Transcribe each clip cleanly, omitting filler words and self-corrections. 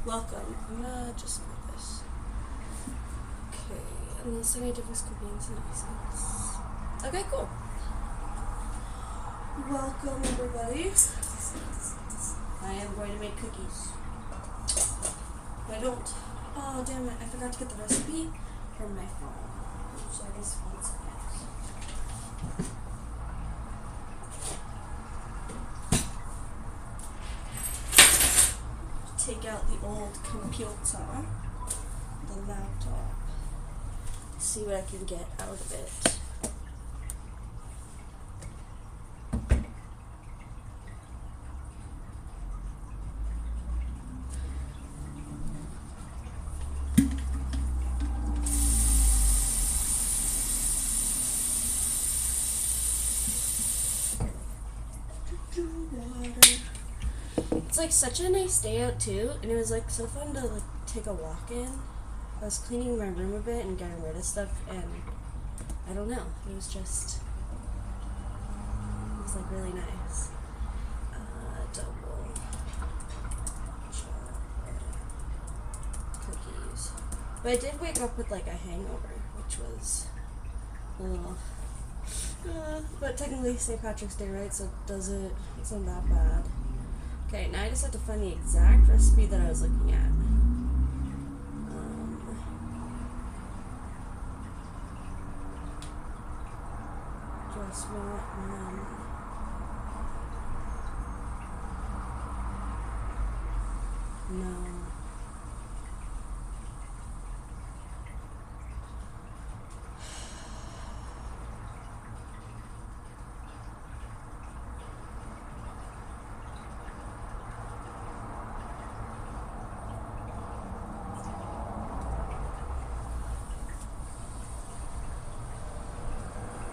Welcome. I'm gonna just put this. Okay, unless any difference could be in some sense. Okay, cool. Welcome, everybody. I am going to make cookies. If I don't. Oh, damn it. I forgot to get the recipe from my phone. So I guess 1 second. Take out the old computer, the laptop, see what I can get out of it. It's like such a nice day out too, and it was like so fun to like take a walk in. I was cleaning my room a bit and getting rid of stuff, and I don't know, it was like really nice. Double chocolate cookies. But I did wake up with like a hangover, which was a little. But technically St. Patrick's Day, right? So it's not that bad. Okay, now I just have to find the exact recipe that I was looking at. Just want no.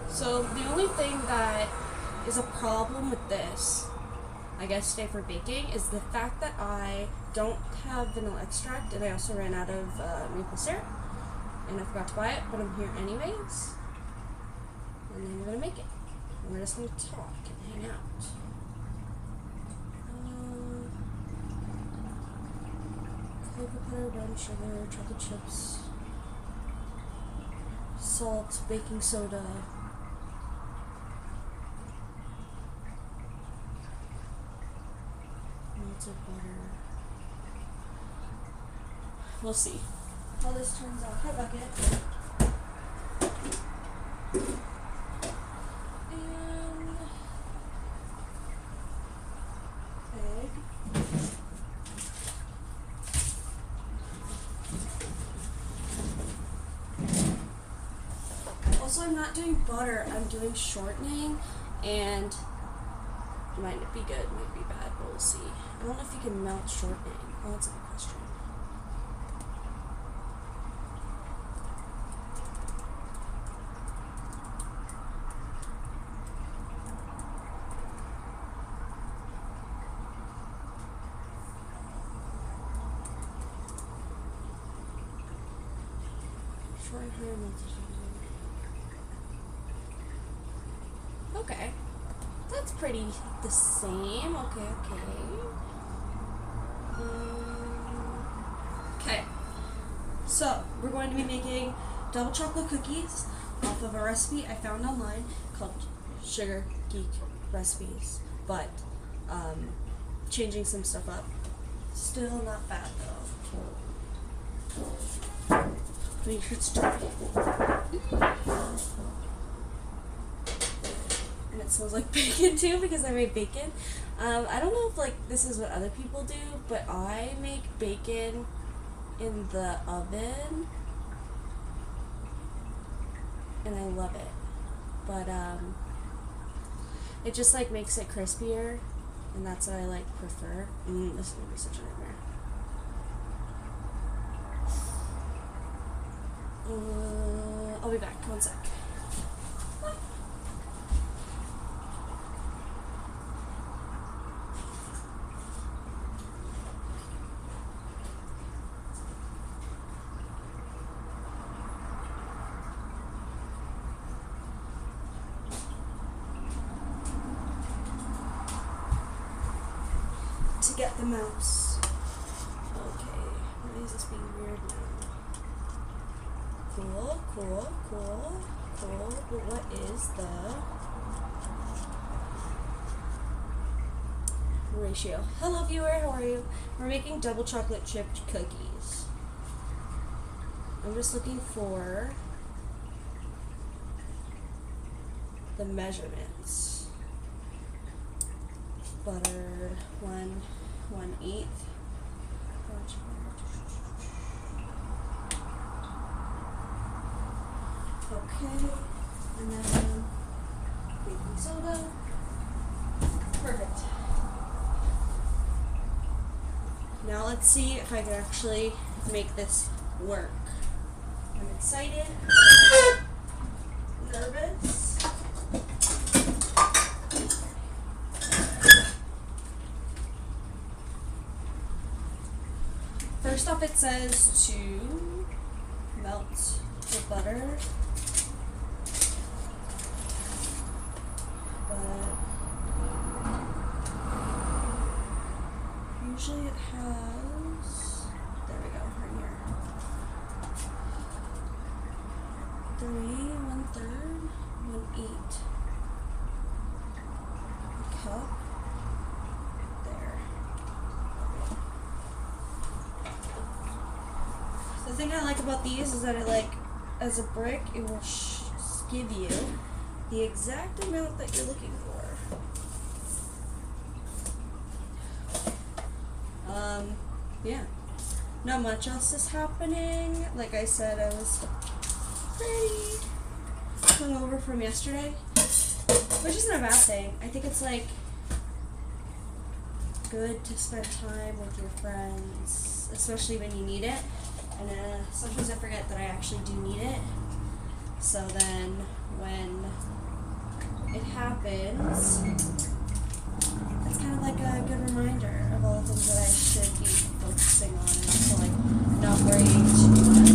So the only thing that is a problem with this, I guess today for baking, is the fact that I don't have vanilla extract, and I also ran out of maple syrup, and I forgot to buy it, but I'm here anyways. And then we're gonna make it. And we're just gonna talk and hang out. Cocoa butter, brown sugar, chocolate chips, salt, baking soda. Of butter. We'll see how this turns out. Hi, bucket. And egg. Also, I'm not doing butter. I'm doing shortening, and it might be good, might be bad, but we'll see. I don't know if you can melt shortening. Oh, that's a good question. Shorten melted sugar. Okay. That's pretty the same. Okay. Okay. So, we're going to be making double chocolate cookies off of a recipe I found online called Sugar Geek Recipes. But, changing some stuff up. Still not bad though. Make sure it's dry. And it smells like bacon too because I made bacon. I don't know if like this is what other people do, but I make bacon in the oven and I love it. But it just like makes it crispier, and that's what I like prefer. This is gonna be such a nightmare. I'll be back. 1 sec. To get the mouse. Okay. being weird now. Cool, cool, cool, cool. But what is the ratio? Hello viewer, how are you? We're making double chocolate chip cookies. I'm just looking for the measurements. Butter, 1/8. Okay, and then baking soda. Perfect. Now let's see if I can actually make this work. I'm excited. I'm nervous. First off, it says to melt the butter. But usually it has, there we go, right here. 1/3, 1/8 cup. There. The thing I like about these is that it, like, as a brick, it will give you the exact amount that you're looking for. Yeah. Not much else is happening. Like I said, I was pretty hungover from yesterday, which isn't a bad thing. I think it's, like, good to spend time with your friends, especially when you need it. And sometimes I forget that I actually do need it. So then when it happens, it's kind of like a good reminder of all the things that I should be focusing on, and so, like, not worrying too much.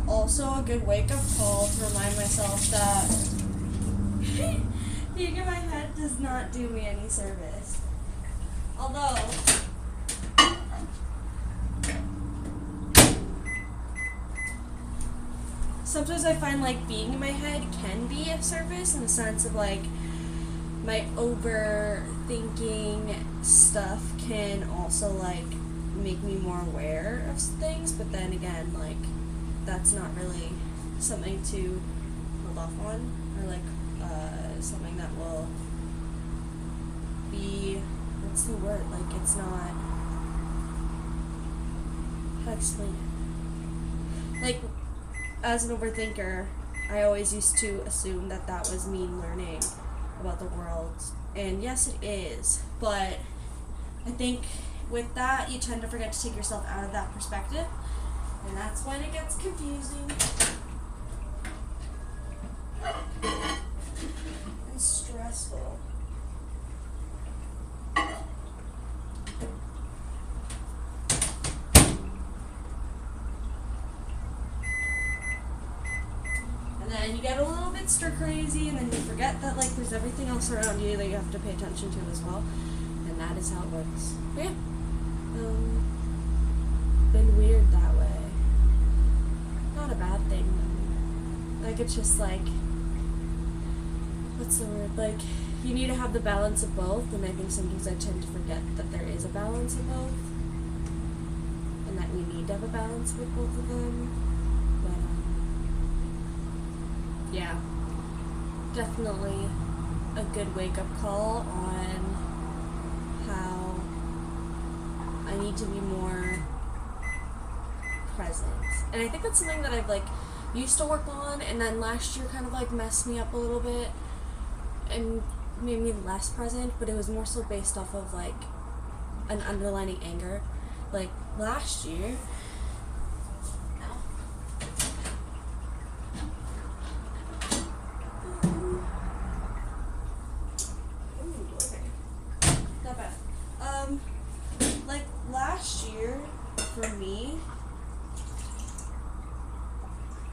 Also a good wake-up call to remind myself that being in my head does not do me any service. Although sometimes I find, like, being in my head can be of service in the sense of, like, my overthinking stuff can also, like, make me more aware of things, but then again, like, that's not really something to hold off on, or, like, something that will be, what's the word, like, it's not, how to explain it? Like, as an overthinker, I always used to assume that that was me learning about the world. And yes, it is. But I think with that, you tend to forget to take yourself out of that perspective. And that's when it gets confusing and stressful. And you get a little bit stir crazy, and then you forget that, like, there's everything else around you that you have to pay attention to as well, and that is how it works. But yeah, been weird that way. Not a bad thing. Like, it's just like, what's the word? Like, you need to have the balance of both, and I think sometimes I tend to forget that there is a balance of both, and that we need to have a balance with both of them. But yeah, definitely a good wake-up call on how I need to be more present. And I think that's something that I've, like, used to work on, and then last year kind of, like, messed me up a little bit and made me less present, but it was more so based off of, like, an underlying anger. Like, last year, for me,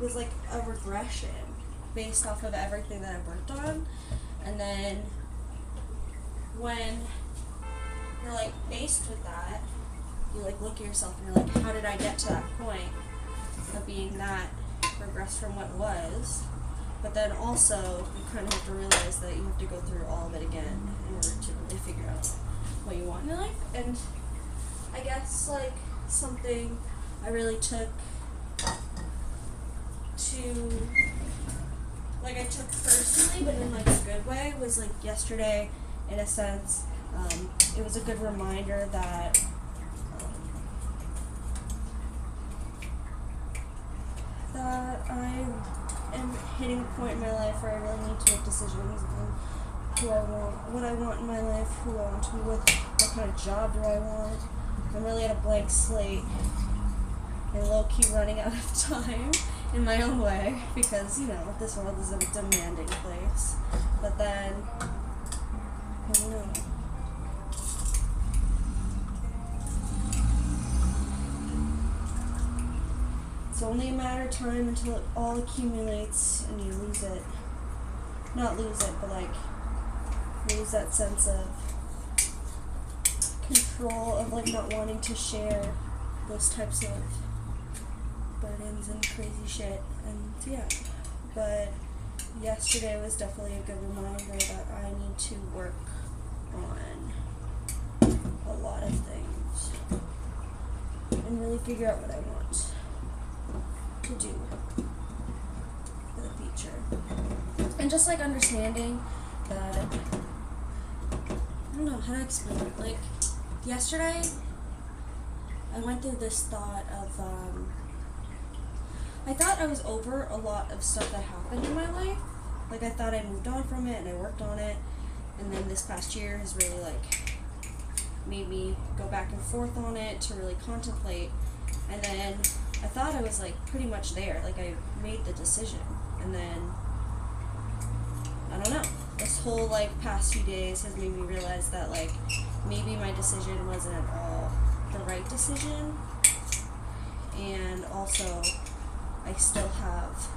was like a regression based off of everything that I've worked on. And then when you're, like, faced with that, you like look at yourself and you're like, how did I get to that point of being that regressed from what was? But then also, you kind of have to realize that you have to go through all of it again in order to really figure out what you want in your life. And I guess, like, something I really took to, like, I took personally, but in, like, a good way, was, like, yesterday, in a sense. It was a good reminder that I am hitting a point in my life where I really need to make decisions on who I want, what I want in my life, who I want to be with, what kind of job do I want. I'm really at a blank slate and low-key running out of time in my own way because, you know, this world is a demanding place. But then, I don't know. It's only a matter of time until it all accumulates and you lose it. Not lose it, but like lose that sense of control of like not wanting to share those types of burdens and crazy shit. And yeah, but yesterday was definitely a good reminder that I need to work on a lot of things and really figure out what I want to do for the future. And just like understanding that, I don't know how to explain it. Like, yesterday, I went through this thought of, I thought I was over a lot of stuff that happened in my life. Like, I thought I moved on from it and I worked on it. And then this past year has really, like, made me go back and forth on it to really contemplate. And then I thought I was, like, pretty much there. Like, I made the decision. And then, I don't know. This whole, like, past few days has made me realize that, like, maybe my decision wasn't at all the right decision. And also, I still have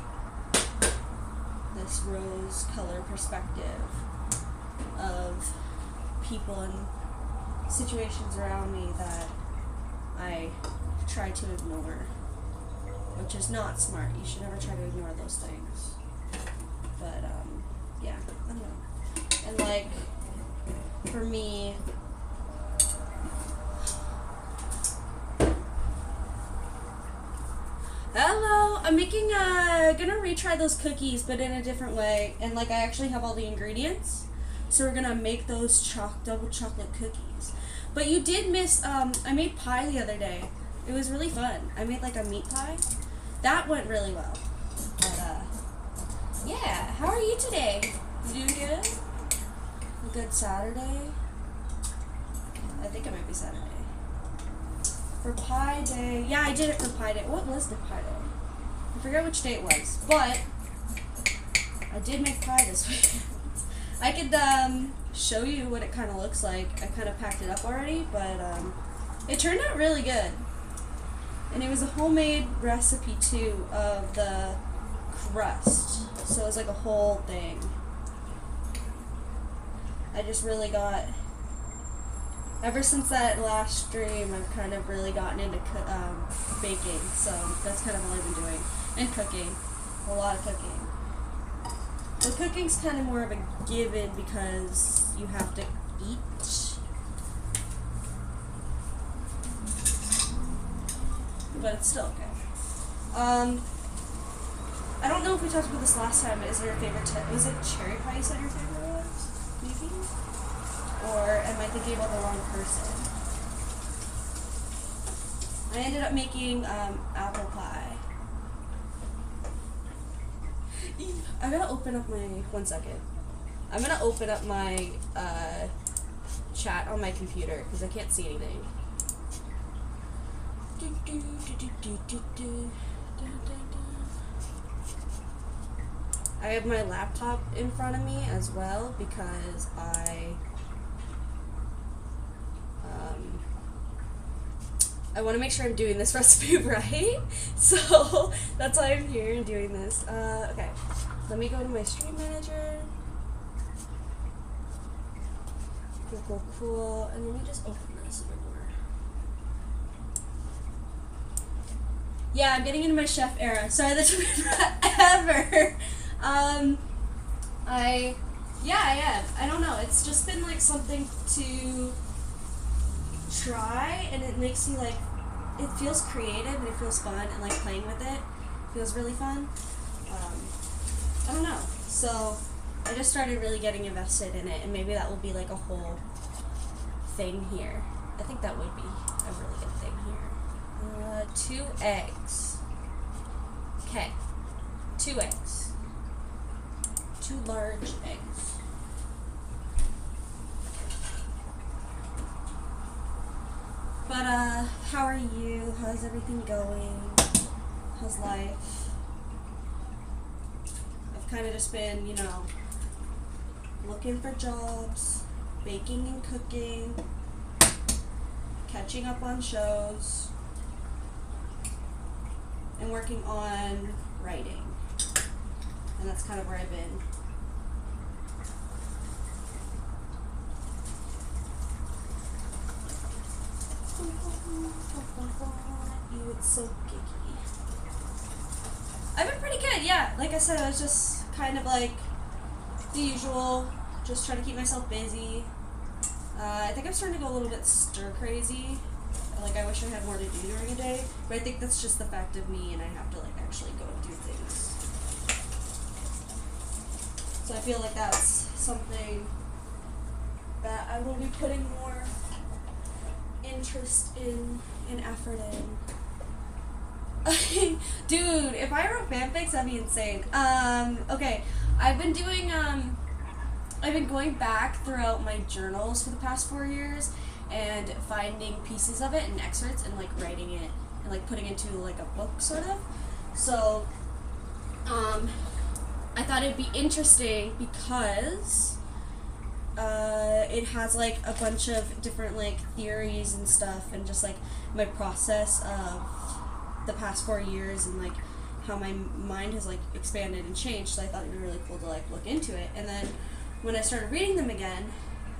this rose-colored perspective of people and situations around me that I try to ignore, which is not smart. You should never try to ignore those things. But, yeah, I don't know. And, like, for me, hello, I'm making, gonna retry those cookies, but in a different way. And, like, I actually have all the ingredients. So we're gonna make those double chocolate cookies. But you did miss, I made pie the other day. It was really fun. I made, like, a meat pie. That went really well. But, yeah, how are you today? You doing good? A good Saturday? I think it might be Saturday. For Pie Day, yeah, I did it for Pie Day. What was the Pie Day? I forget which day it was, but I did make pie this weekend. I could show you what it kind of looks like. I kind of packed it up already, but it turned out really good. And it was a homemade recipe too of the crust, so it was like a whole thing. I just really got, ever since that last stream, I've kind of really gotten into baking, so that's kind of all I've been doing. And cooking. A lot of cooking. The cooking's kind of more of a given because you have to eat. But it's still okay. I don't know if we talked about this last time, but is there a favorite was it cherry pie you said your favorite was? Maybe? Or am I thinking about the wrong person? I ended up making apple pie. I gotta open up my, 1 second. I'm gonna open up my chat on my computer because I can't see anything. I have my laptop in front of me as well because I want to make sure I'm doing this recipe right, so that's why I'm here and doing this. Okay, let me go to my stream manager. Cool, and let me just open this a bit more. Yeah, I'm getting into my chef era. Sorry, that took me forever. I am. I don't know. It's just been like something to try, and it makes me like, it feels creative and it feels fun, and like playing with it feels really fun. I don't know. So I just started really getting invested in it, and maybe that will be like a whole thing here. I think that would be a really good thing here. 2 eggs. Okay. 2 eggs. 2 large eggs. But, how are you? How's everything going? How's life? I've kind of just been, looking for jobs, baking and cooking, catching up on shows, and working on writing. And that's kind of where I've been. It's so giggly. I've been pretty good, yeah. Like I said, I was just kind of like the usual, just trying to keep myself busy. I think I'm starting to go a little bit stir crazy. Like, I wish I had more to do during a day, but I think that's just the fact of me, and I have to like actually go and do things. So I feel like that's something that I will be putting more interest in and effort in. Dude, if I wrote fanfics, that'd be insane. Okay, I've been doing, I've been going back throughout my journals for the past 4 years and finding pieces of it and excerpts and like writing it and like putting it into like a book sort of. So, I thought it'd be interesting because it has like a bunch of different like theories and stuff, and just like my process of the past 4 years and like how my mind has like expanded and changed. So I thought it'd be really cool to like look into it. And then when I started reading them again,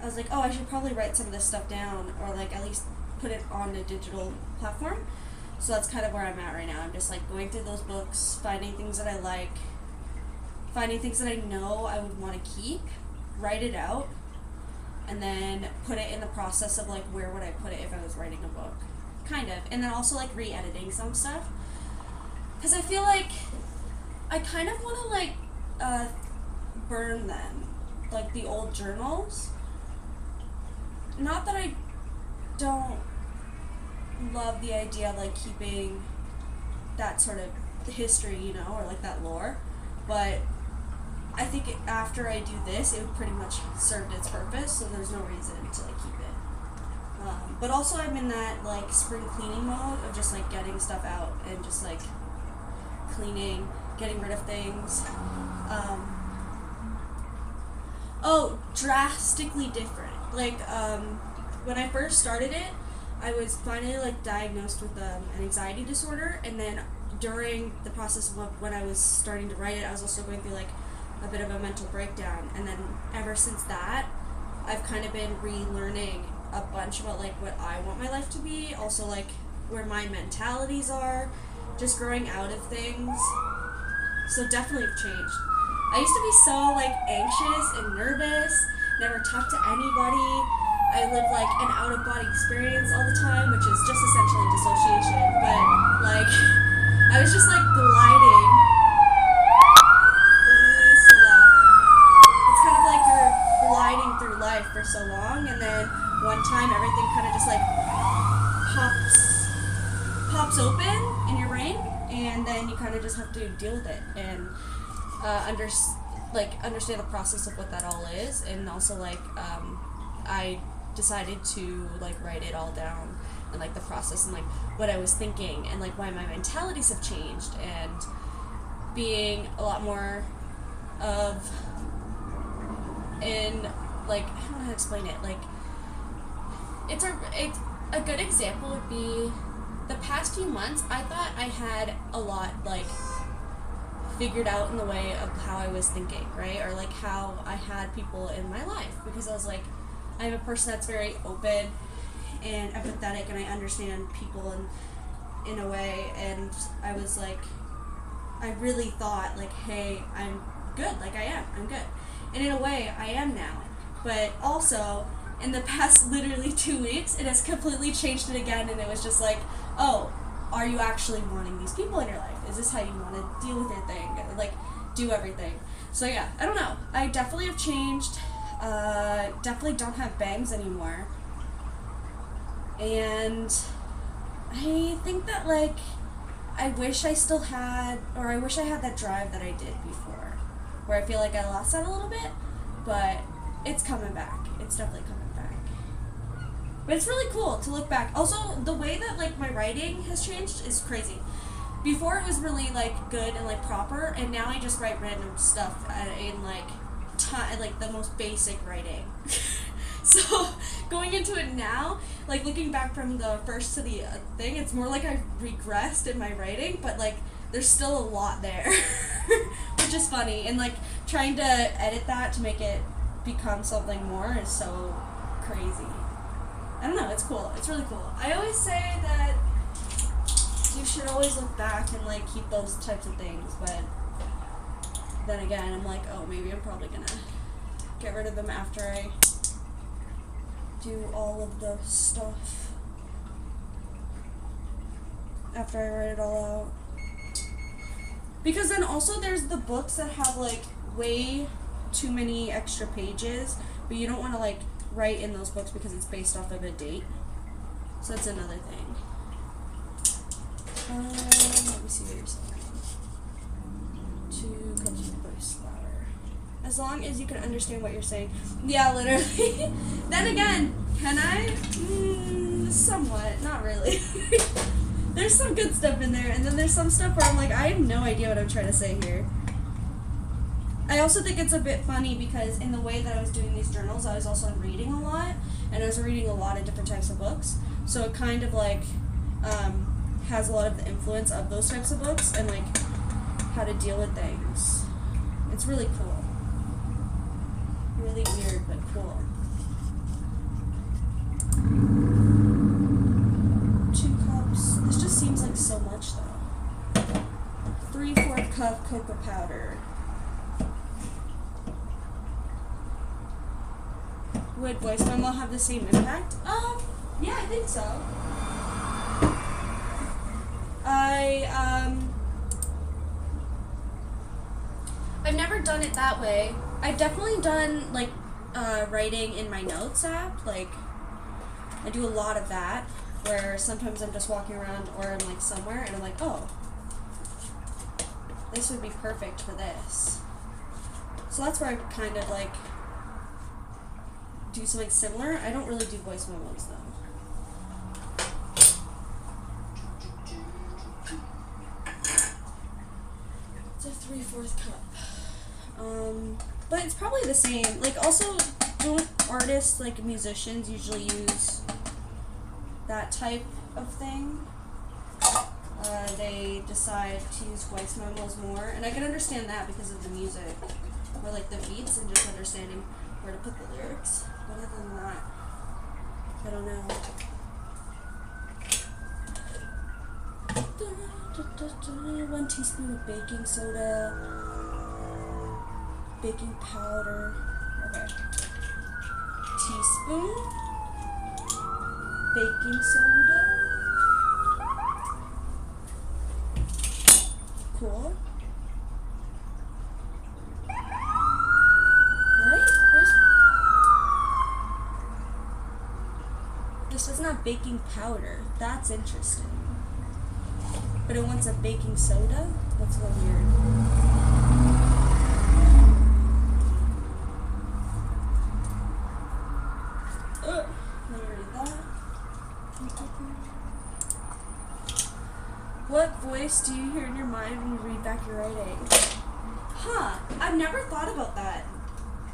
I was like, oh, I should probably write some of this stuff down, or like at least put it on a digital platform. So that's kind of where I'm at right now. I'm just like going through those books, finding things that I like, finding things that I know I would want to keep, write it out, and then put it in the process of like, where would I put it if I was writing a book, kind of. And then also like re-editing some stuff, because I feel like I kind of want to like burn them, like the old journals. Not that I don't love the idea of like keeping that sort of history, or like that lore, but I think after I do this, it would pretty much served its purpose, so there's no reason to like keep it. But also I'm in that like spring cleaning mode of just like getting stuff out and just like cleaning, getting rid of things. Drastically different. Like, when I first started it, I was finally like diagnosed with an anxiety disorder, and then during the process of when I was starting to write it, I was also going through like a bit of a mental breakdown. And then ever since that, I've kind of been relearning a bunch about like what I want my life to be, also like where my mentalities are, just growing out of things. So definitely have changed. I used to be so like anxious and nervous, never talk to anybody. I lived like an out-of-body experience all the time, which is just essentially dissociation. But like, I was just like gliding. So loud. It's kind of like you're gliding through life for so long, and then one time everything kind of just like pops open in your brain, and then you kind of just have to deal with it and understand the process of what that all is. And also like I decided to like write it all down, and like the process and like what I was thinking, and like why my mentalities have changed, and being a lot more of in like, I don't know how to explain it. Like, it's a good example would be the past few months. I thought I had a lot like figured out in the way of how I was thinking, right? Or like how I had people in my life, because I was like, I'm a person that's very open and empathetic, and I understand people, and in a way, and I was like, I really thought, like, hey, I'm good, like I'm good. And in a way, I am now. But also, in the past literally 2 weeks, it has completely changed it again, and it was just like, oh, are you actually wanting these people in your life? Is this how you want to deal with your thing? Like, do everything. So yeah, I don't know. I definitely have changed. Definitely don't have bangs anymore. And I think that, like, I wish I still had, or I wish I had that drive that I did before, where I feel like I lost that a little bit, but it's coming back. It's definitely coming back. But it's really cool to look back. Also, the way that, like, my writing has changed is crazy. Before it was really, like, good and, like, proper, and now I just write random stuff in, like, the most basic writing. So, going into it now, like, looking back from the first to the thing, it's more like I've regressed in my writing, but, like, there's still a lot there, which is funny. And, like, trying to edit that to make it become something more is so crazy. I don't know, it's cool. It's really cool. I always say that you should always look back and, like, keep those types of things, but then again, I'm like, oh, maybe I'm probably gonna get rid of them after I do all of the stuff. After I write it all out. Because then also there's the books that have, like, way too many extra pages, but you don't want to, like, write in those books because it's based off of a date. So that's another thing. Let me see what you're saying. 2 cups of voice louder. As long as you can understand what you're saying. Yeah, literally. Then again, can I? Somewhat. Not really. There's some good stuff in there, and then there's some stuff where I'm like, I have no idea what I'm trying to say here. I also think it's a bit funny because in the way that I was doing these journals, I was also reading a lot, and I was reading a lot of different types of books. So it kind of, like, has a lot of the influence of those types of books and, like, how to deal with things. It's really cool. Really weird, but cool. 2 cups. This just seems like so much, though. 3/4 cup cocoa powder. Would voice memo have the same impact? Yeah, I think so. I've never done it that way. I've definitely done, like, writing in my notes app. Like, I do a lot of that, where sometimes I'm just walking around or I'm, like, somewhere, and I'm like, oh, this would be perfect for this. So that's where I kind of, like, do something similar. I don't really do voice memos, though. It's a 3/4 cup. But it's probably the same. Like, also, don't artists, like musicians, usually use that type of thing? They decide to use voice memos more, and I can understand that because of the music, or, like, the beats, and just understanding where to put the lyrics. But other than that, I don't know. 1 teaspoon of baking soda, baking powder, okay, teaspoon, baking soda, cool, right, this is not baking powder, that's interesting. But it wants a baking soda? That's a little weird. Let me read that. What voice do you hear in your mind when you read back your writing? Huh, I've never thought about that.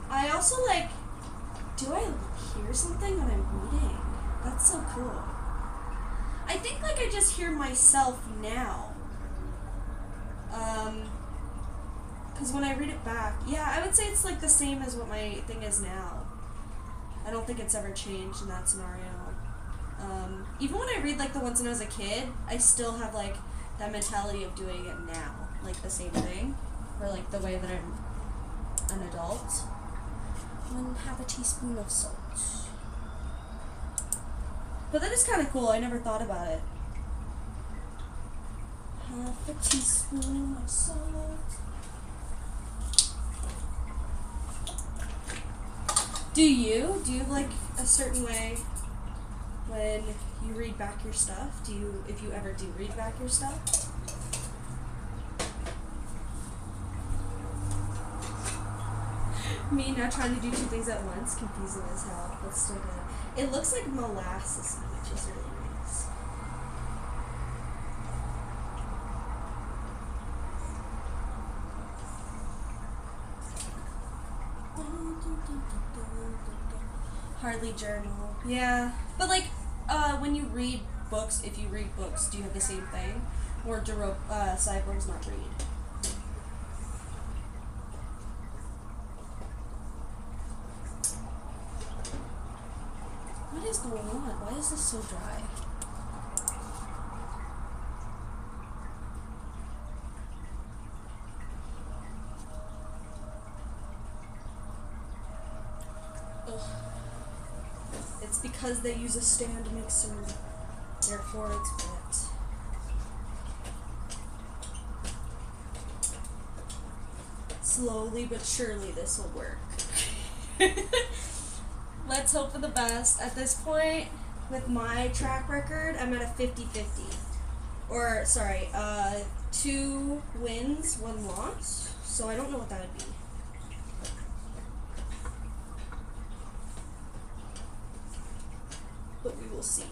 I also, like, do I hear something when I'm reading? That's so cool. I think, like, I just hear myself now. Because when I read it back, yeah, I would say it's, like, the same as what my thing is now. I don't think it's ever changed in that scenario. Even when I read like the ones when I was a kid, I still have like that mentality of doing it now, like the same thing, or like the way that I'm an adult. 1/2 teaspoon of salt. But that is kind of cool. I never thought about it. 1/2 teaspoon of salt. Do you have like a certain way when you read back your stuff? If you ever do read back your stuff? Me not trying to do 2 things at once, confusing as hell, but still good. It looks like molasses, which is really nice. Hardly journal. Yeah. But like, when you read books, if you read books, do you have the same thing? Or do cyborgs not read? What is going on? Why is this so dry? Ugh. It's because they use a stand mixer, therefore it's wet. Slowly but surely this will work. Let's hope for the best. At this point, with my track record, I'm at a 50-50. Or, sorry, 2 wins, 1 loss. So I don't know what that would be. But we will see.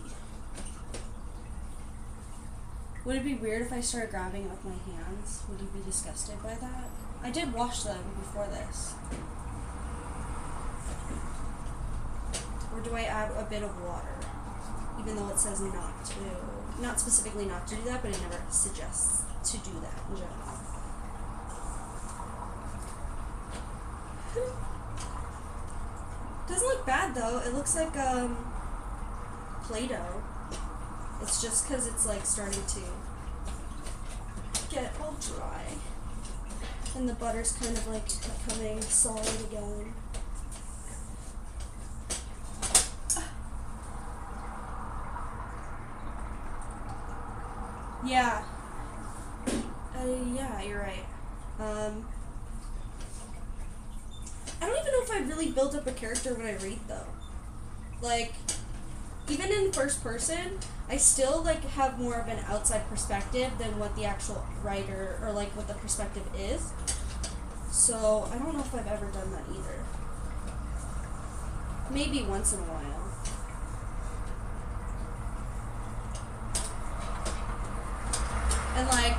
Would it be weird if I started grabbing it with my hands? Would you be disgusted by that? I did wash them before this. Or do I add a bit of water? Even though it says not to. Not specifically not to do that, but it never suggests to do that in general. Doesn't look bad though. It looks like Play-Doh. It's just because it's like starting to get all dry. And the butter's kind of like becoming solid again. Yeah. Yeah, you're right. I don't even know if I really built up a character when I read though. Like, even in first person, I still like have more of an outside perspective than what the actual writer or like what the perspective is. So I don't know if I've ever done that either. Maybe once in a while. And like,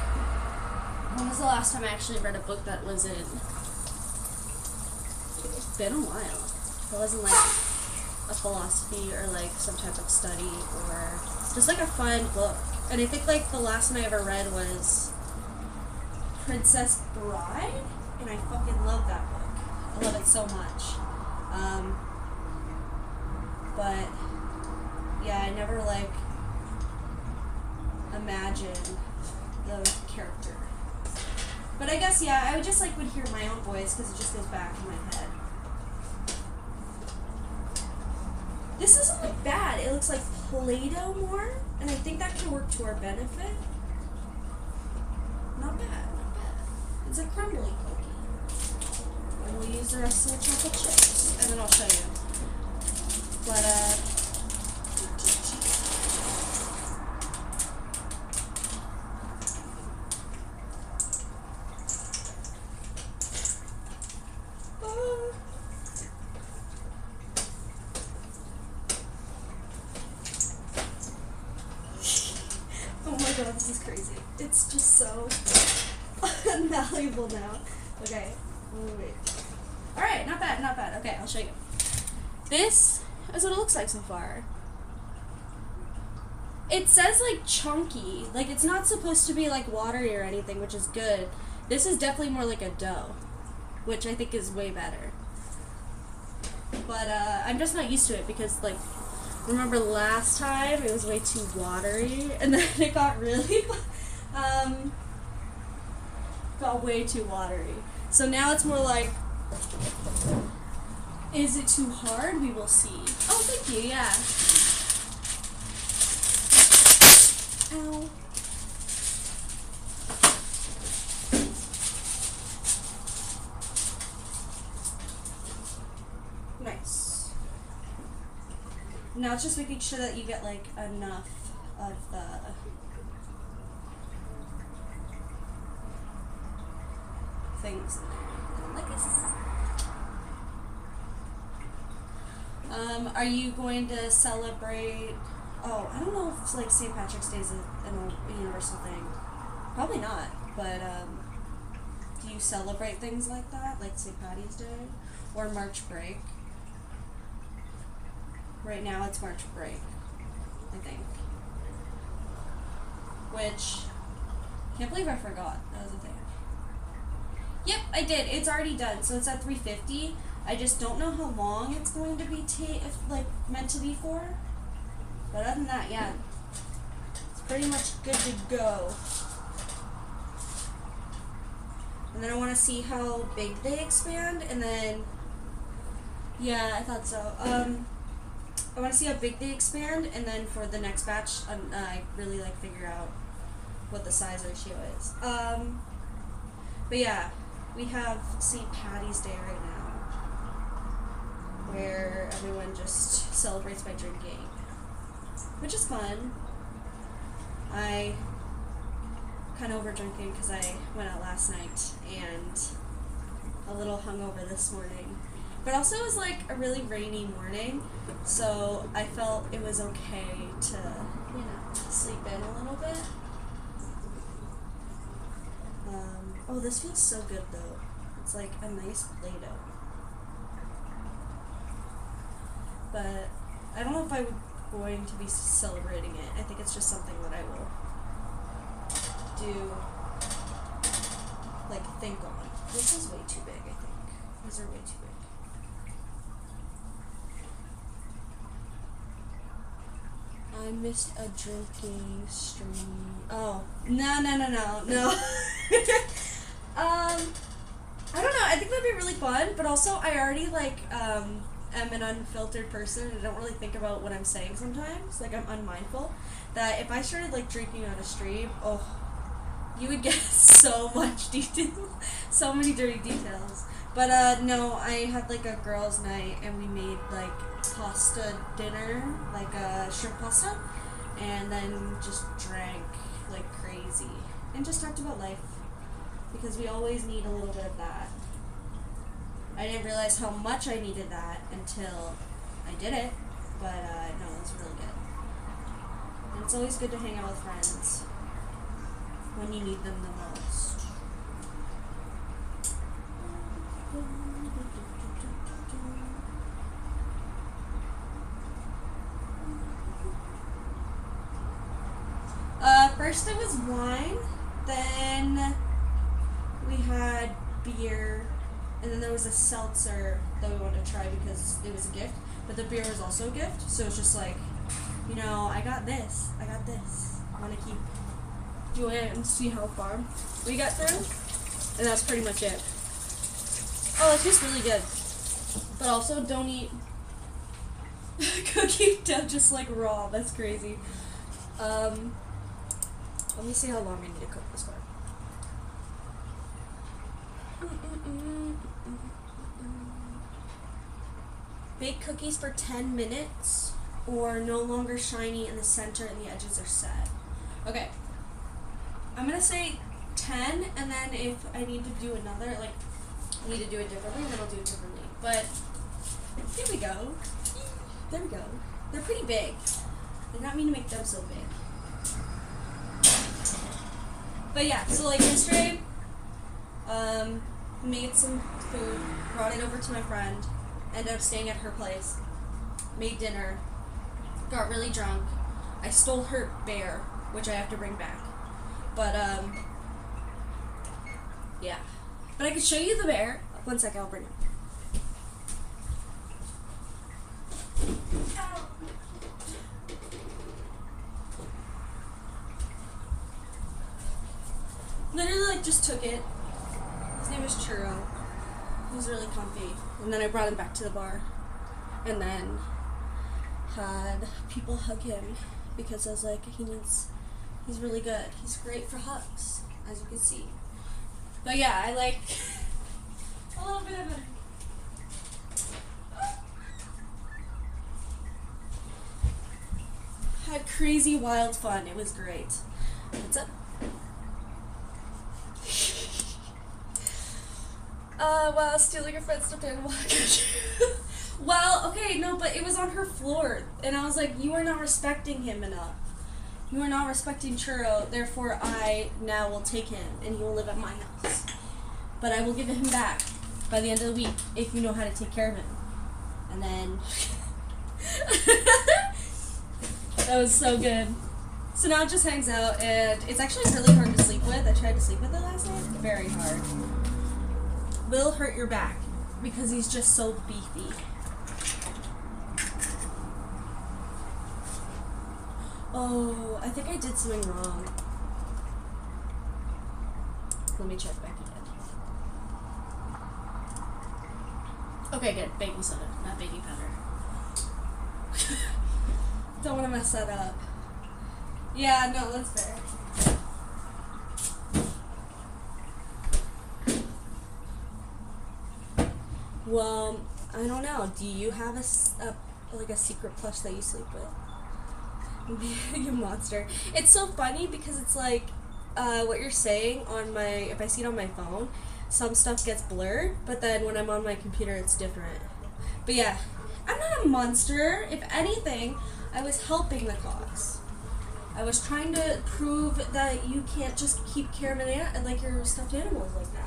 when was the last time I actually read a book that wasn't? It's been a while. It wasn't like a philosophy or like some type of study or just like a fun book. And I think like the last one I ever read was Princess Bride, and I fucking love that book. I love it so much. But yeah, I never like imagined the character. But I guess yeah, I would just like would hear my own voice because it just goes back in my head. This doesn't look bad. It looks like Play-Doh more, and I think that can work to our benefit. Not bad, not bad. It's a crumbly cookie. And we'll use the rest of the chocolate chips, and then I'll show you. But, oh my god, this is crazy. It's just so unvaluable now. Okay, wait. Alright, not bad, not bad. Okay, I'll show you. This is what it looks like so far. It says like chunky, like it's not supposed to be like watery or anything, which is good. This is definitely more like a dough, which I think is way better. But I'm just not used to it because like remember last time it was way too watery, and then it got really, got way too watery. So now it's more like, is it too hard? We will see. Oh, thank you, yeah. Ow. Nice. Now it's just making sure that you get like enough of the things in there. Like this. Are you going to celebrate? Oh, I don't know if like St. Patrick's Day is a universal thing. Probably not. But do you celebrate things like that, like St. Patty's Day or March break? Right now it's March break, I think. Which, can't believe I forgot. That was a thing. Yep, I did. It's already done. So it's at 3:50. I just don't know how long it's going to be meant to be for. But other than that, yeah, it's pretty much good to go. And then I want to see how big they expand, and then, yeah, I thought so. I want to see how big they expand, and then for the next batch, I really figure out what the size ratio is. But yeah, we have St. Patty's Day right now, where everyone just celebrates by drinking, which is fun. I kind of over drinking because I went out last night and a little hungover this morning. But also it was like a really rainy morning, so I felt it was okay to, sleep in a little bit. Oh, this feels so good though. It's like a nice Play-Doh. But I don't know if I'm going to be celebrating it. I think it's just something that I will do, think on. This is way too big, I think. These are way too big. I missed a drinking stream. Oh, no. I don't know. I think that'd be really fun, but also I already am an unfiltered person. I don't really think about what I'm saying sometimes. I'm unmindful. That if I started drinking on a stream, oh, you would get so much detail, so many dirty details. But no, I had a girls' night and we made pasta dinner, shrimp pasta, and then just drank like crazy and just talked about life because we always need a little bit of that. I didn't realize how much I needed that until I did it, but no, it was really good. And it's always good to hang out with friends when you need them the most. First it was wine, then we had beer, and then there was a seltzer that we wanted to try because it was a gift, but the beer was also a gift, so it's just I got this, I want to keep doing it and see how far we got through, and that's pretty much it. Oh, it tastes really good, but also don't eat cookie dough just raw, that's crazy. Let me see how long I need to cook this for. Bake cookies for 10 minutes or no longer shiny in the center and the edges are set. Okay. I'm going to say 10, and then if I need to do another, I need to do it differently, then I'll do it differently. But here we go. There we go. They're pretty big. I did not mean to make them so big. But yeah, so yesterday, made some food, brought it over to my friend, ended up staying at her place, made dinner, got really drunk. I stole her bear, which I have to bring back. But, yeah. But I could show you the bear. One second, I'll bring it. literally like just took it. His name is Churro. He was really comfy. And then I brought him back to the bar. And then had people hug him because I was like, he's really good. He's great for hugs, as you can see. But yeah, I like a little bit of a had crazy wild fun. It was great. What's up? Wow, stealing your friend's stuffed animal. Well, okay, no, but it was on her floor, and I was like, you are not respecting him enough. You are not respecting Churro, therefore I now will take him, and he will live at my house. But I will give him back by the end of the week, if you know how to take care of him. And then... that was so good. So now it just hangs out, and it's actually really hard to sleep with. I tried to sleep with it last night. Very hard. Will hurt your back, because he's just so beefy. Oh, I think I did something wrong. Let me check back again. Okay, good. Baking soda, not baking powder. Don't want to mess that up. Yeah, no, that's fair. Well, I don't know. Do you have a secret plush that you sleep with? You monster. It's so funny because it's like what you're saying on if I see it on my phone, some stuff gets blurred, but then when I'm on my computer it's different. But yeah, I'm not a monster. If anything, I was helping the cause. I was trying to prove that you can't just keep care of your stuffed animals like that.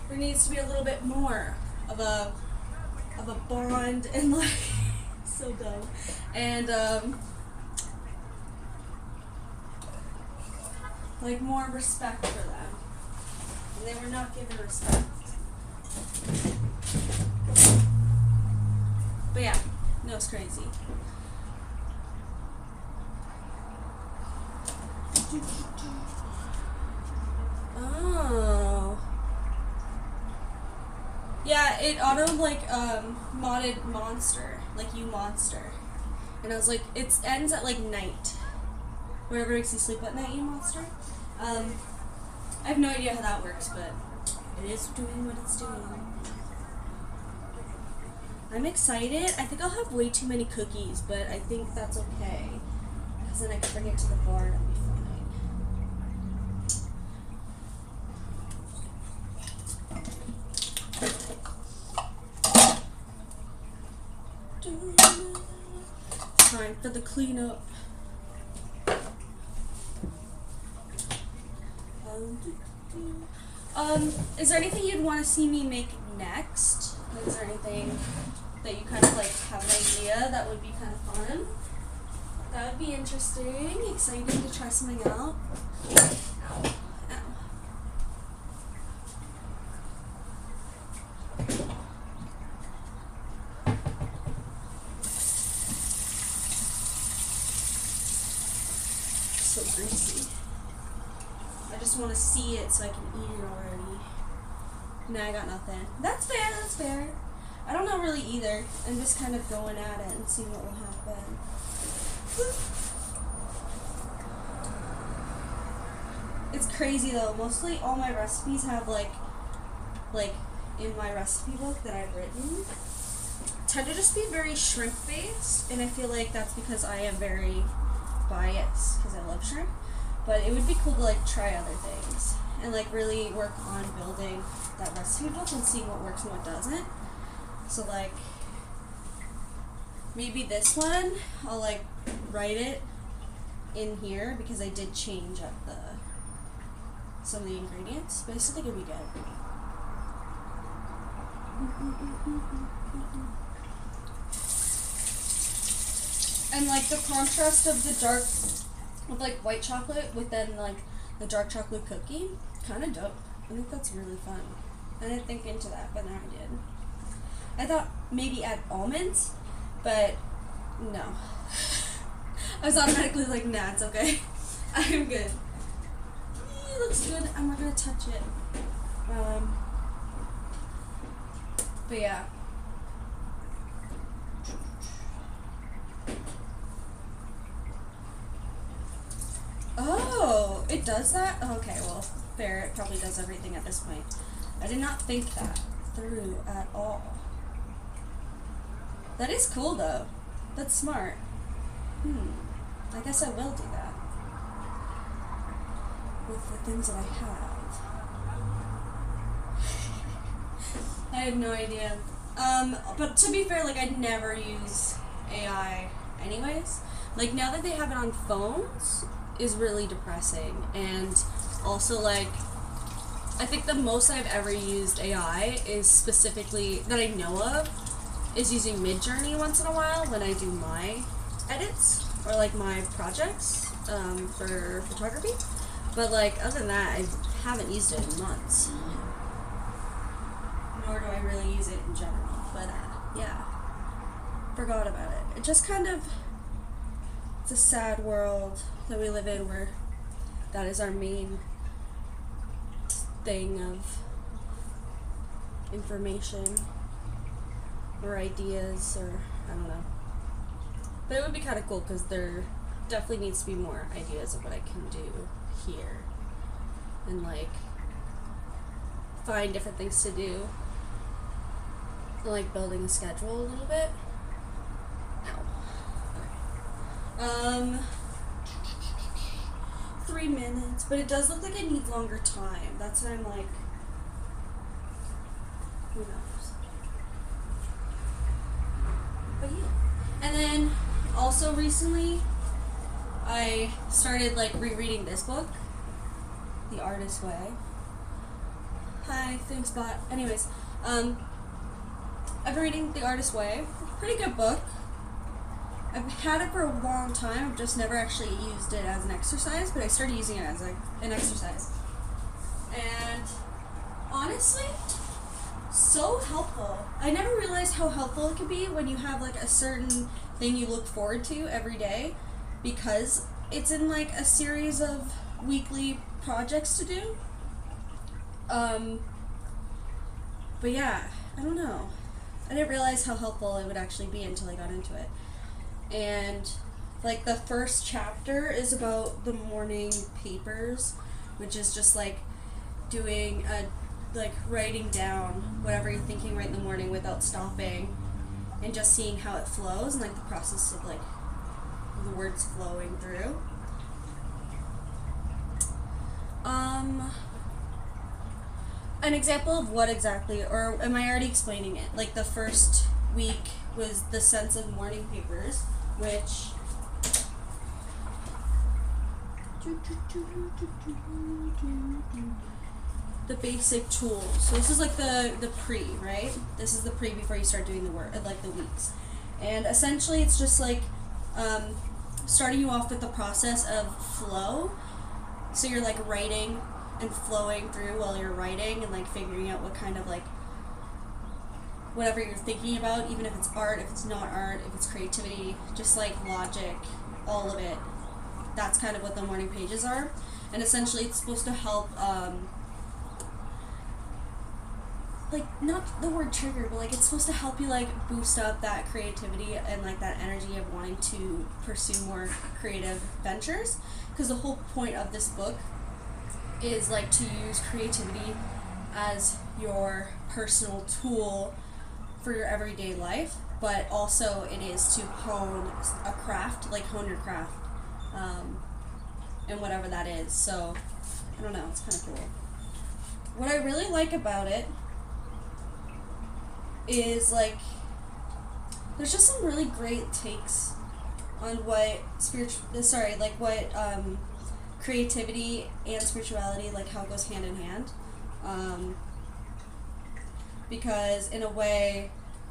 There needs to be a little bit more of a bond and like so dumb and like more respect for them. And they were not given respect. But yeah, no, it's crazy. Oh. Yeah, it auto modded monster, like you monster. And I was like, it ends at like night. Whatever makes you sleep at night, you monster. I have no idea how that works, but it is doing what it's doing. I'm excited. I think I'll have way too many cookies, but I think that's okay. Because then I can bring it to the bar and it'll be fine. Time for the cleanup. Is there anything you'd want to see me make next? Is there anything that you kind of like have an idea that would be kind of fun? That would be interesting, exciting to try something out. Ow. Ow. So greasy. I just want to see it so I can eat it already. Nah, I got nothing. That's fair, that's fair. I don't know really either. I'm just kind of going at it and seeing what will happen. It's crazy though. Mostly all my recipes have like in my recipe book that I've written tend to just be very shrimp based, and I feel like that's because I am very biased because I love shrimp. But it would be cool to like try other things and like really work on building that recipe book and seeing what works and what doesn't. So like maybe this one I'll like write it in here because I did change up some of the ingredients, but I still think it'd be good. And like the contrast of the dark with like white chocolate with then like the dark chocolate cookie, kind of dope. I think that's really fun. I didn't think into that, but now I did. I thought maybe add almonds, but But no. I was automatically like, nah, it's okay. I'm good. It looks good. I'm not gonna touch it. But yeah. Oh, it does that? Oh, okay, well, fair. It probably does everything at this point. I did not think that through at all. That is cool, though. That's smart. I guess I will do that. With the things that I have. I had no idea. But to be fair, like, I never use AI anyways. Like, now that they have it on phones is really depressing. And also, like, I think the most I've ever used AI is specifically, that I know of, is using Midjourney once in a while when I do my edits or like my projects for photography. But like, other than that, I haven't used it in months. Nor do I really use it in general. But yeah, forgot about it. It just kind of, it's a sad world that we live in where that is our main thing of information or ideas, or I don't know. But it would be kind of cool because there definitely needs to be more ideas of what I can do here and like find different things to do. And like building a schedule a little bit. Ow. 3 minutes, but it does look like I need longer time. That's what I'm like, who knows? But yeah. And then also recently I started like rereading this book, The Artist's Way. Hi, thanks bot. Anyways, I've been reading The Artist's Way. Pretty good book. I've had it for a long time. I've just never actually used it as an exercise, but I started using it as an exercise. And honestly, so helpful. I never realized how helpful it could be when you have like a certain thing you look forward to every day, because it's in like a series of weekly projects to do. But yeah, I don't know. I didn't realize how helpful it would actually be until I got into it. And like the first chapter is about the morning papers, which is just like doing like writing down whatever you're thinking right in the morning without stopping, and just seeing how it flows and like the process of like the words flowing through. An example of what exactly, or am I already explaining it? Like the first week was the sense of morning papers, which the basic tools. So this is like the pre, right? This is the pre before you start doing the work, like the weeks. And essentially it's just like starting you off with the process of flow. So you're like writing and flowing through while you're writing, and like figuring out what kind of like whatever you're thinking about, even if it's art, if it's not art, if it's creativity, just like logic, all of it. That's kind of what the morning pages are. And essentially it's supposed to help like, not the word trigger, but like it's supposed to help you like boost up that creativity and like that energy of wanting to pursue more creative ventures. Because the whole point of this book is like to use creativity as your personal tool for your everyday life, but also it is to hone a craft, like hone your craft, and whatever that is. So I don't know, it's kind of cool. What I really like about it is like there's just some really great takes on what creativity and spirituality, like how it goes hand in hand. Because in a way,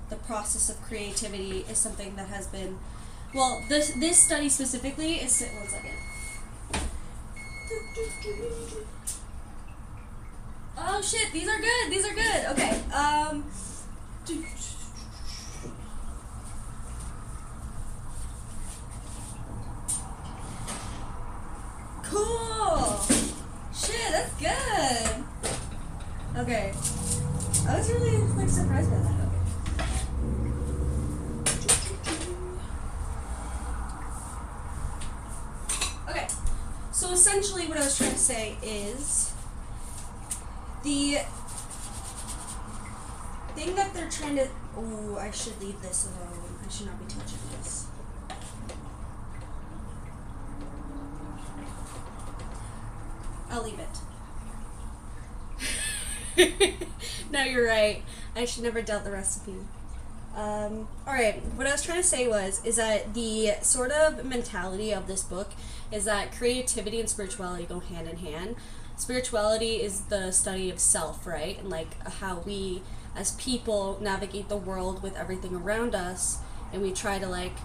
the process of creativity is something that has been, well, this study specifically is, one second. Oh shit, these are good, okay. really like surprised by that. Okay, so essentially what I was trying to say is the thing that they're trying to... Oh, I should leave this alone. I should not be touching this. I'll leave it. No, you're right. I should never doubt the recipe. Alright, what I was trying to say is that the sort of mentality of this book is that creativity and spirituality go hand in hand. Spirituality is the study of self, right? And like how we as people navigate the world with everything around us, and we try to like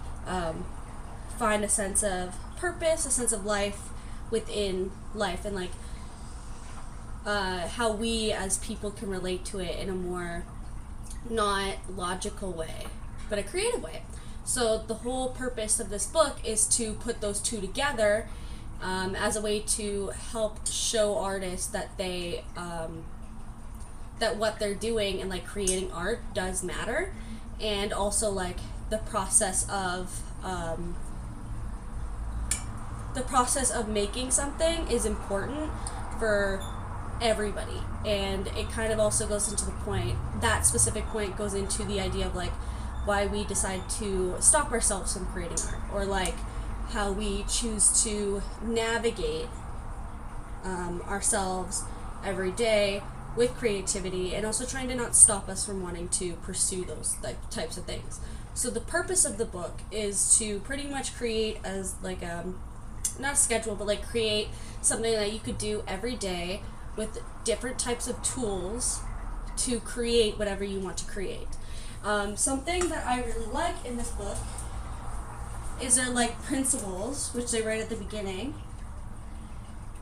find a sense of purpose, a sense of life within life, and like how we as people can relate to it in a more not logical way, but a creative way. So the whole purpose of this book is to put those two together as a way to help show artists that they that what they're doing and like creating art does matter, and also like the process of making something is important for everybody. And it kind of also goes into the point, that specific point goes into the idea of like why we decide to stop ourselves from creating art, or like how we choose to navigate ourselves every day with creativity, and also trying to not stop us from wanting to pursue those like types of things. So the purpose of the book is to pretty much create as like not a schedule, but like create something that you could do every day with different types of tools to create whatever you want to create. Something that I really like in this book is their like principles, which they write at the beginning,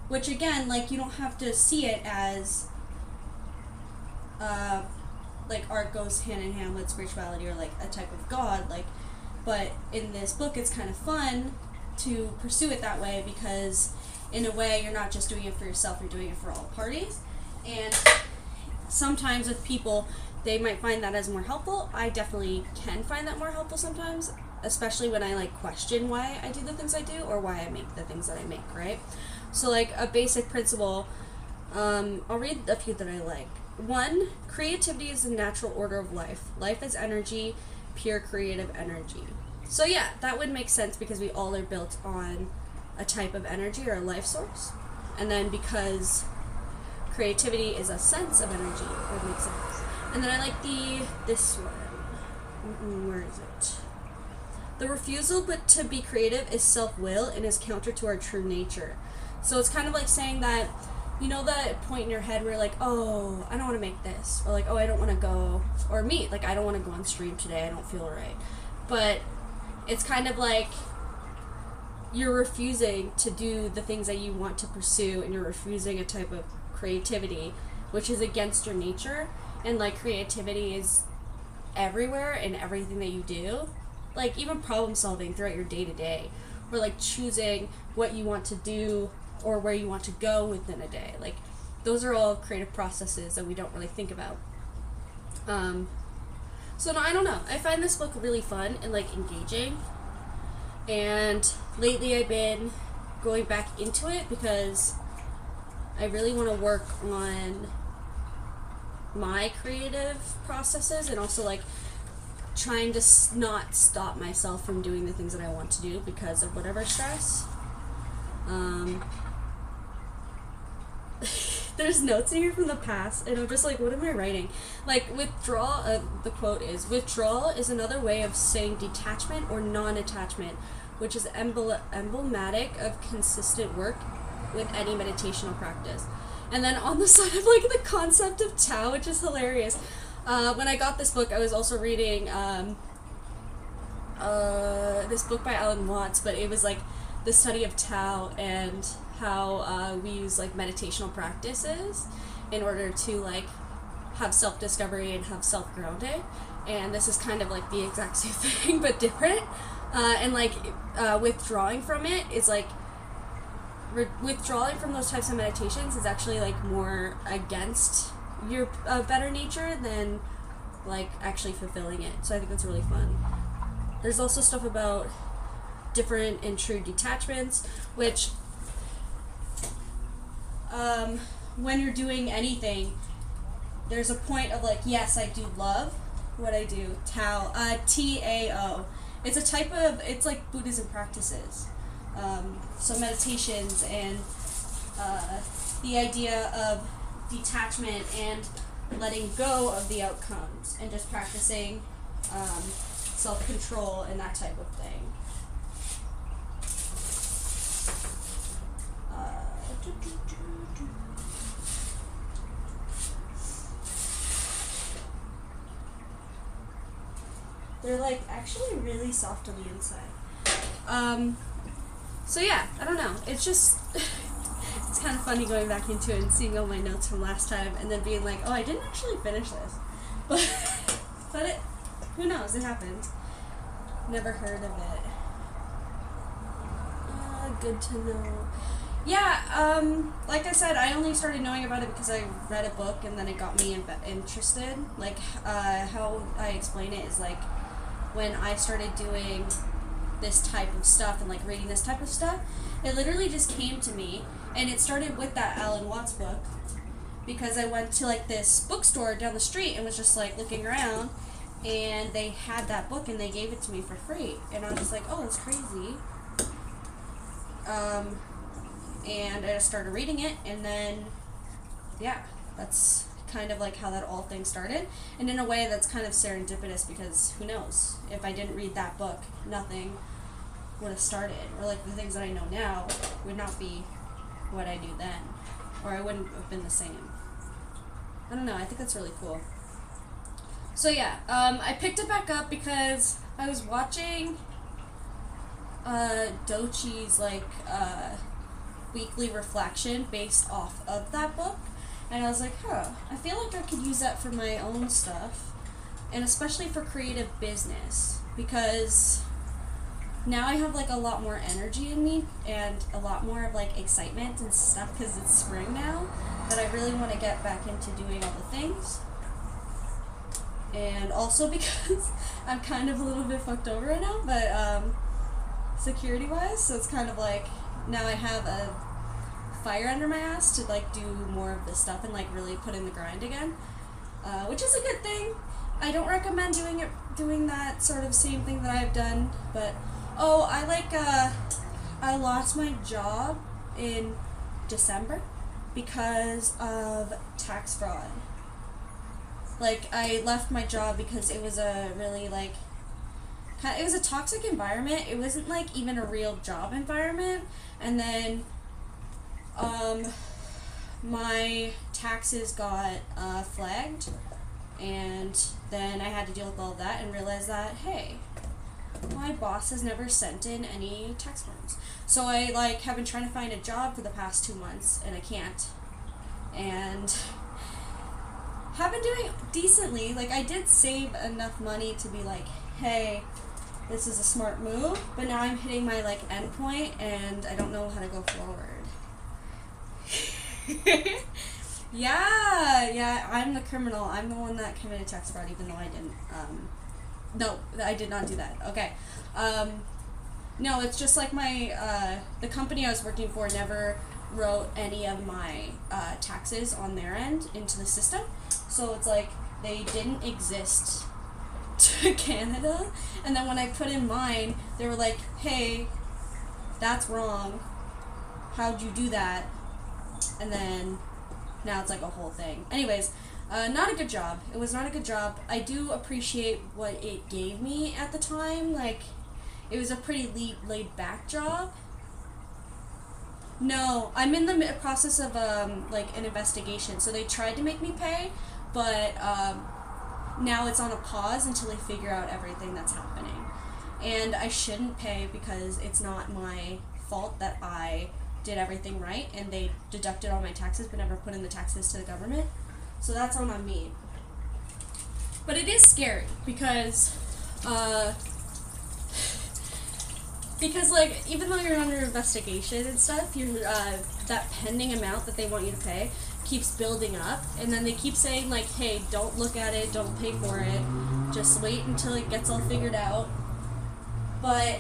which again, like you don't have to see it as like art goes hand in hand with spirituality or like a type of God, like, but in this book it's kind of fun to pursue it that way, because in a way you're not just doing it for yourself, you're doing it for all parties. And sometimes with people, they might find that as more helpful. I definitely can find that more helpful sometimes, especially when I like question why I do the things I do, or why I make the things that I make, right? So like a basic principle, I'll read a few that I like. 1, creativity is the natural order of life. Life is energy, pure creative energy. So yeah, that would make sense, because we all are built on a type of energy or a life source. And then because creativity is a sense of energy, it would make sense. And then I like this one. Where is it? The refusal but to be creative is self-will and is counter to our true nature. So it's kind of like saying that, you know that point in your head where you're like, oh, I don't want to make this, or like, oh, I don't want to go, or me, like, I don't want to go on stream today, I don't feel right. But it's kind of like you're refusing to do the things that you want to pursue, and you're refusing a type of creativity which is against your nature. And like creativity is everywhere in everything that you do, like even problem solving throughout your day-to-day, or like choosing what you want to do or where you want to go within a day. Like those are all creative processes that we don't really think about. So no, I don't know, I find this book really fun and like engaging, and lately I've been going back into it because I really want to work on my creative processes, and also like trying to not stop myself from doing the things that I want to do because of whatever stress. There's notes in here from the past, and I'm just like, what am I writing? Like, withdrawal, the quote is, withdrawal is another way of saying detachment or non-attachment, which is emblematic of consistent work with any meditational practice. And then on the side of like the concept of Tao, which is hilarious. When I got this book, I was also reading this book by Alan Watts, but it was like the study of Tao and how we use like meditational practices in order to like have self-discovery and have self-grounding. And this is kind of like the exact same thing but different. And like withdrawing from it is like withdrawing from those types of meditations is actually like more against your better nature than like actually fulfilling it. So I think that's really fun. There's also stuff about different and true detachments, which when you're doing anything, there's a point of like, yes, I do love what I do. Tao, T-A-O. It's a type of, it's like Buddhism practices. So meditations and the idea of detachment and letting go of the outcomes and just practicing self-control and that type of thing. They're like actually really soft on the inside. So yeah, I don't know. It's just it's kind of funny going back into it and seeing all my notes from last time and then being like, oh, I didn't actually finish this. But it, who knows? It happened. Never heard of it. Good to know. Yeah, like I said, I only started knowing about it because I read a book and then it got me interested. Like, how I explain it is like, when I started doing this type of stuff and like reading this type of stuff, it literally just came to me, and it started with that Alan Watts book, because I went to like this bookstore down the street and was just like looking around, and they had that book and they gave it to me for free, and I was just like, oh, that's crazy. And I just started reading it, and then yeah, that's kind of like how that all thing started. And in a way that's kind of serendipitous, because who knows, if I didn't read that book, nothing would have started, or like the things that I know now would not be what I knew then, or I wouldn't have been the same. I don't know, I think that's really cool. So yeah, I picked it back up because I was watching Dochi's like weekly reflection based off of that book. And I was like, I feel like I could use that for my own stuff, and especially for creative business, because now I have like a lot more energy in me and a lot more of like excitement and stuff, because it's spring now, that I really want to get back into doing all the things. And also because I'm kind of a little bit fucked over right now, but security wise, so it's kind of like now I have a fire under my ass to like do more of this stuff and like really put in the grind again, which is a good thing. I don't recommend doing that sort of same thing that I've done, but I lost my job in December because of tax fraud. Like, I left my job because it was a really like it was a toxic environment. It wasn't like even a real job environment, and then my taxes got flagged, and then I had to deal with all of that and realize that, hey, my boss has never sent in any tax forms. So I like have been trying to find a job for the past 2 months, and I can't, and have been doing decently. Like, I did save enough money to be like, hey, this is a smart move, but now I'm hitting my like end point and I don't know how to go forward. Yeah, I'm the criminal. I'm the one that committed tax fraud, even though I didn't. No, I did not do that. Okay. No, it's just like my, the company I was working for never wrote any of my taxes on their end into the system. So it's like they didn't exist to Canada. And then when I put in mine, they were like, hey, that's wrong. How'd you do that? And then now it's like a whole thing. Anyways, not a good job. It was not a good job. I do appreciate what it gave me at the time. Like, it was a pretty laid back job. No, I'm in the process of like an investigation. So they tried to make me pay, but now it's on a pause until they figure out everything that's happening. And I shouldn't pay because it's not my fault that I did everything right, and they deducted all my taxes but never put in the taxes to the government. So that's on me. But it is scary because like, even though you're under investigation and stuff, you're that pending amount that they want you to pay keeps building up, and then they keep saying like, hey, don't look at it, don't pay for it, just wait until it gets all figured out. But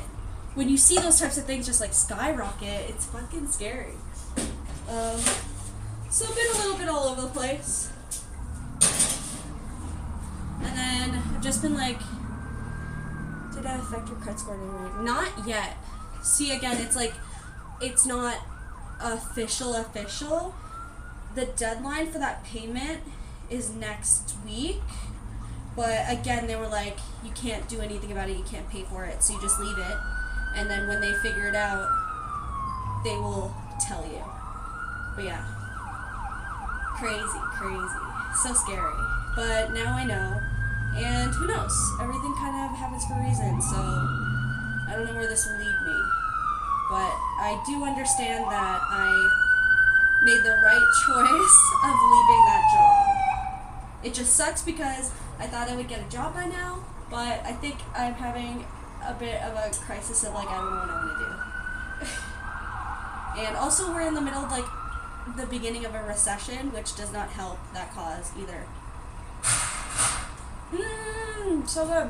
when you see those types of things just like skyrocket, it's fucking scary. So I've been a little bit all over the place. And then I've just been like, did that affect your credit score anyway? Not yet. See, again, it's like, it's not official. The deadline for that payment is next week. But again, they were like, you can't do anything about it, you can't pay for it, so you just leave it. And then when they figure it out, they will tell you. But yeah. Crazy. So scary. But now I know. And who knows? Everything kind of happens for a reason, so I don't know where this will lead me. But I do understand that I made the right choice of leaving that job. It just sucks because I thought I would get a job by now, but I think I'm having a bit of a crisis of like, I don't know what I want to do. And also we're in the middle of like the beginning of a recession, which does not help that cause either. So good.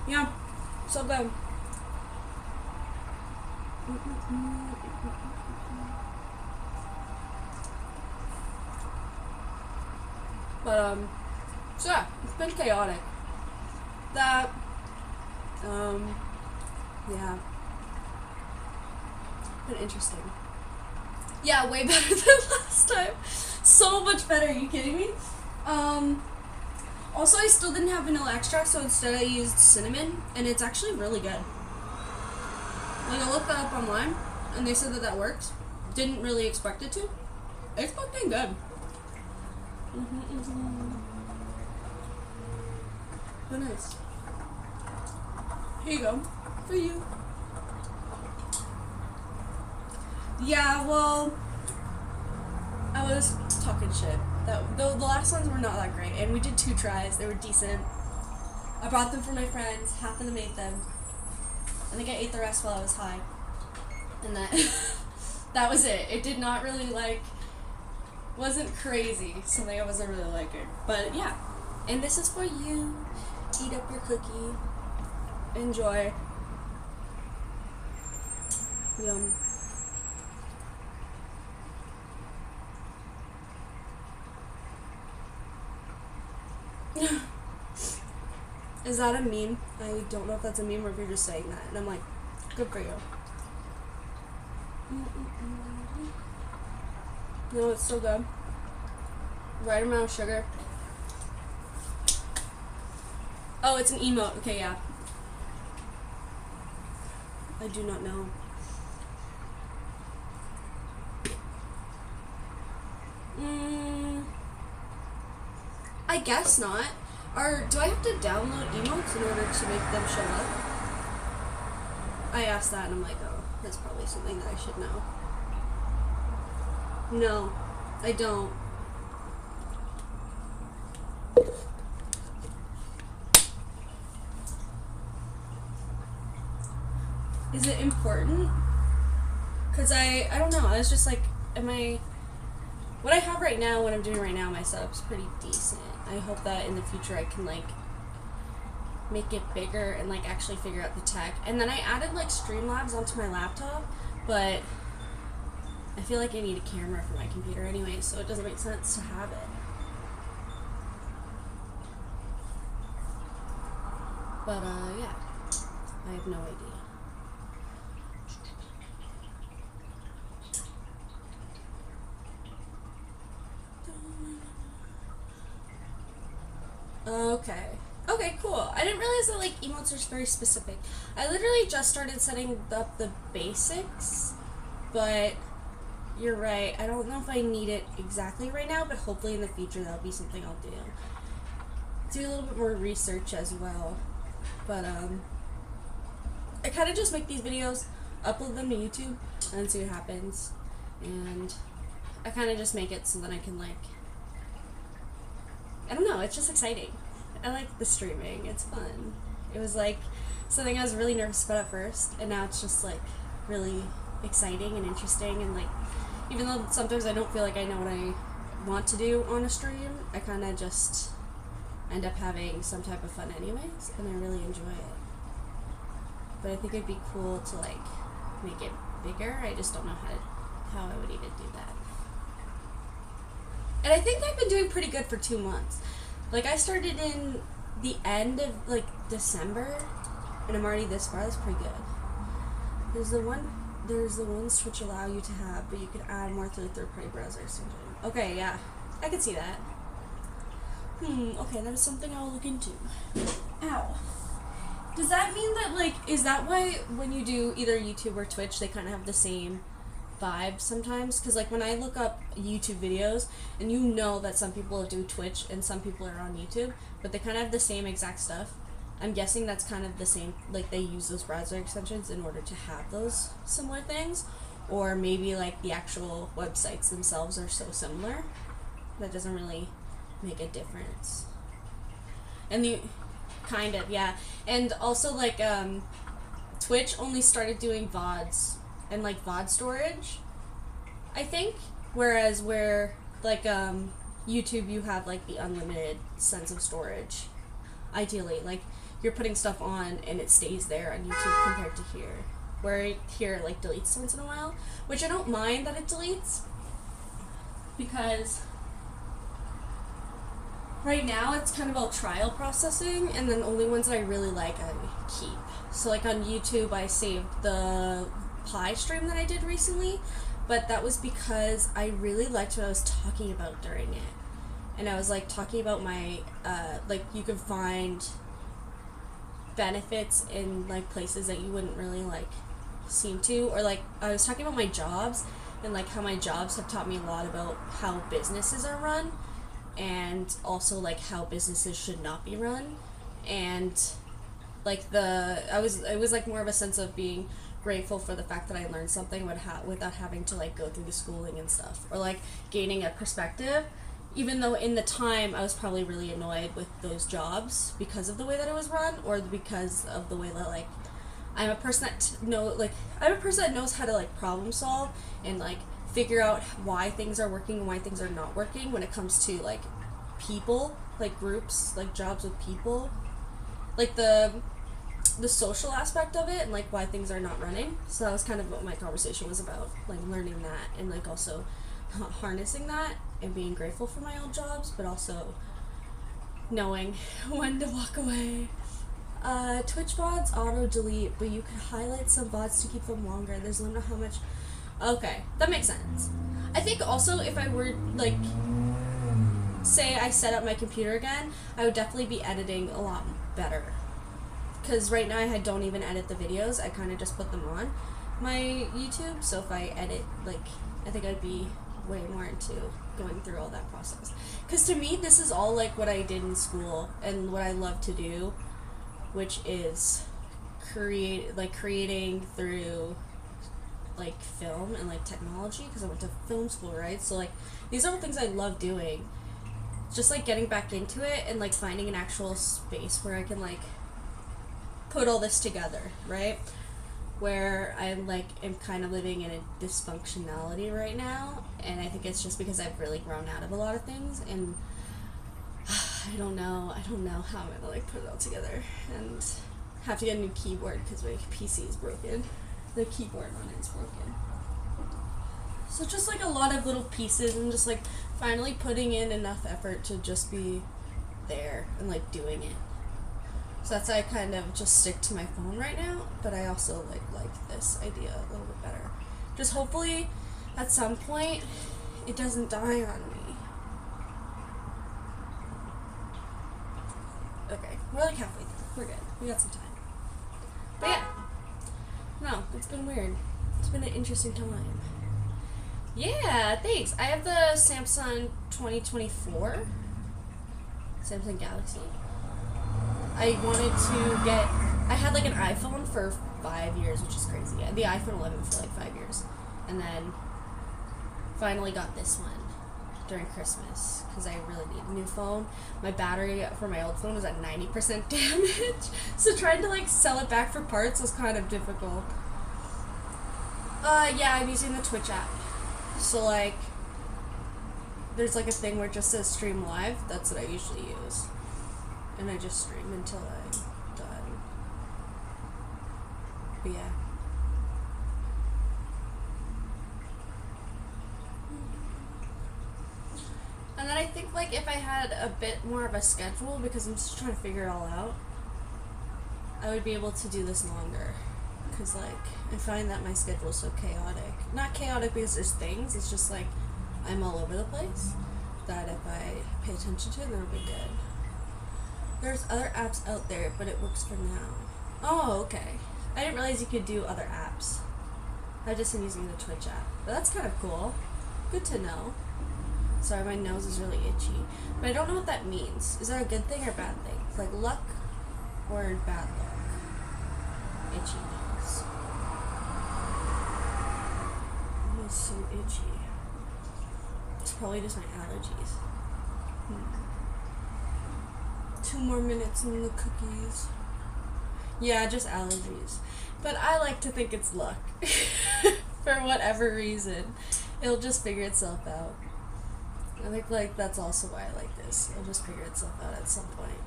Yeah, so good. But, so yeah, it's been chaotic. That, yeah. Been interesting. Yeah, way better than last time. So much better, are you kidding me? Also, I still didn't have vanilla extract, so instead I used cinnamon, and it's actually really good. Like, I looked that up online, and they said that that works. Didn't really expect it to. It's fucking good. Oh, nice. Here you go. For you. Yeah, well, I was talking shit. The last ones were not that great, and we did 2 tries. They were decent. I brought them for my friends. Half of them ate them. I think I ate the rest while I was high. And that was it. It did not really, like, wasn't crazy. Something I wasn't really liking. But, yeah. And this is for you. Eat up your cookie. Enjoy. Yum. Is that a meme? I don't know if that's a meme or if you're just saying that. And I'm like, good for you. No, it's so good. Right amount of sugar. Oh, it's an emote. Okay, yeah. I do not know. I guess not. Or do I have to download emotes in order to make them show up? I asked that and I'm like, oh, that's probably something that I should know. No, I don't. Is it important? Because I don't know, I was just like, what I have right now, what I'm doing right now, my setup's pretty decent. I hope that in the future I can, like, make it bigger and, like, actually figure out the tech. And then I added, like, Streamlabs onto my laptop, but I feel like I need a camera for my computer anyway, so it doesn't make sense to have it. But, yeah. I have no idea. Okay, cool. I didn't realize that, like, emotes are very specific. I literally just started setting up the basics, but you're right. I don't know if I need it exactly right now, but hopefully in the future that'll be something I'll do. Do a little bit more research as well. But, I kind of just make these videos, upload them to YouTube, and see what happens. And I kind of just make it so that I can, like, I don't know, it's just exciting. I like the streaming, it's fun. It was like something I was really nervous about at first, and now it's just like really exciting and interesting, and like, even though sometimes I don't feel like I know what I want to do on a stream, I kind of just end up having some type of fun anyways, and I really enjoy it. But I think it'd be cool to like make it bigger. I just don't know how I would even do that. And I think I've been doing pretty good for 2 months. Like, I started in the end of like December, and I'm already this far. That's pretty good. There's the ones Twitch allow you to have, but you can add more through the third-party browser extension. Okay, yeah, I can see that. Okay, that is something I'll look into. Ow. Does that mean that, like, is that why when you do either YouTube or Twitch, they kind of have the same vibe sometimes? Because, like, when I look up YouTube videos, and you know that some people do Twitch and some people are on YouTube, but they kind of have the same exact stuff. I'm guessing that's kind of the same, like, they use those browser extensions in order to have those similar things. Or maybe, like, the actual websites themselves are so similar that doesn't really make a difference. And the... Kind of, yeah. And also, like, Twitch only started doing VODs and, like, VOD storage, I think. Whereas where, like, YouTube, you have, like, the unlimited sense of storage. Ideally, like, you're putting stuff on and it stays there on YouTube compared to here. Where here, it, like, deletes once in a while. Which I don't mind that it deletes. Because... right now, it's kind of all trial processing, and then only ones that I really like, I keep. So, like, on YouTube, I saved the pie stream that I did recently, but that was because I really liked what I was talking about during it. And I was, like, talking about my, like, you could find benefits in, like, places that you wouldn't really, like, seem to. Or, like, I was talking about my jobs, and, like, how my jobs have taught me a lot about how businesses are run. And also, like, how businesses should not be run. And, like, it was, like, more of a sense of being grateful for the fact that I learned something without having to, like, go through the schooling and stuff. Or, like, gaining a perspective. Even though in the time I was probably really annoyed with those jobs because of the way that it was run, or because of the way that, like, I'm a person that knows how to, like, problem solve and, like, figure out why things are working and why things are not working when it comes to, like, people, like, groups, like, jobs with people, like, the social aspect of it, and, like, why things are not running. So that was kind of what my conversation was about, like, learning that, and, like, also harnessing that, and being grateful for my old jobs, but also knowing when to walk away. Twitch VODs auto-delete, but you can highlight some VODs to keep them longer. There's a limit how much... Okay, that makes sense. I think also if I were, like, say I set up my computer again, I would definitely be editing a lot better. Because right now I don't even edit the videos, I kind of just put them on my YouTube, so if I edit, like, I think I'd be way more into going through all that process. Because to me, this is all, like, what I did in school, and what I love to do, which is creating through... like, film and, like, technology, because I went to film school, right? So, like, these are the things I love doing. Just, like, getting back into it and, like, finding an actual space where I can, like, put all this together, right? Where I, like, am kind of living in a dysfunctionality right now, and I think it's just because I've really grown out of a lot of things, and I don't know how I'm gonna, like, put it all together, and have to get a new keyboard because my PC is broken. The keyboard on it is broken. So just, like, a lot of little pieces, and just, like, finally putting in enough effort to just be there and, like, doing it. So that's why I kind of just stick to my phone right now, but I also, like this idea a little bit better. Just hopefully at some point it doesn't die on me. Okay, we're, like, halfway through. We're good. We got some time. But yeah. No, it's been weird. It's been an interesting time. Yeah, thanks. I have the Samsung 2024. Samsung Galaxy. I wanted to get... I had, like, an iPhone for 5 years, which is crazy. Yeah, the iPhone 11 for, like, 5 years. And then finally got this one during Christmas because I really need a new phone. My battery for my old phone was at 90% damage, so trying to, like, sell it back for parts was kind of difficult. Yeah, I'm using the Twitch app. So, like, there's like a thing where it just says stream live. That's what I usually use. And I just stream until I'm done. But yeah. And then I think like if I had a bit more of a schedule, because I'm just trying to figure it all out, I would be able to do this longer. Because like I find that my schedule is so chaotic. Not chaotic because there's things, it's just like I'm all over the place. That if I pay attention to it, then it'll be good. There's other apps out there, but it works for now. Oh, okay. I didn't realize you could do other apps. I've just been using the Twitch app. But that's kind of cool. Good to know. Sorry, my nose is really itchy. But I don't know what that means. Is that a good thing or bad thing? It's like luck or bad luck? Itchy nose. It is so itchy. It's probably just my allergies. 2 more minutes in the cookies. Yeah, just allergies. But I like to think it's luck. For whatever reason. It'll just figure itself out. I think like that's also why I like this. It'll just figure itself out at some point.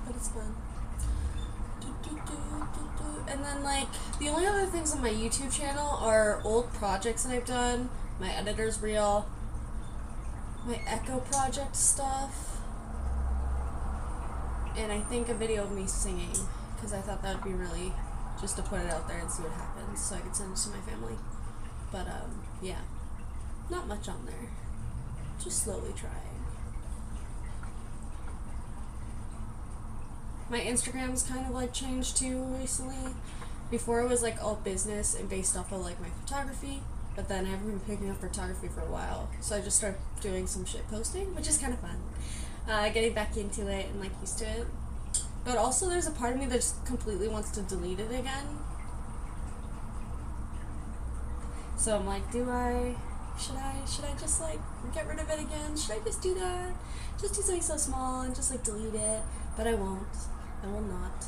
But it's fun. And then like the only other things on my YouTube channel are old projects that I've done, my editor's reel, my Echo project stuff, and I think a video of me singing, because I thought that would be really just to put it out there and see what happens so I could send it to my family. But yeah, not much on there, just slowly trying. My Instagram's kind of like changed too recently. Before it was like all business and based off of like my photography, but then I haven't been picking up photography for a while, so I just started doing some shit posting, which is kind of fun. Getting back into it and like used to it. But also there's a part of me that just completely wants to delete it again. So I'm like, should I just like get rid of it again? Should I just do that? Just do something so small and just like delete it? But I won't. I will not.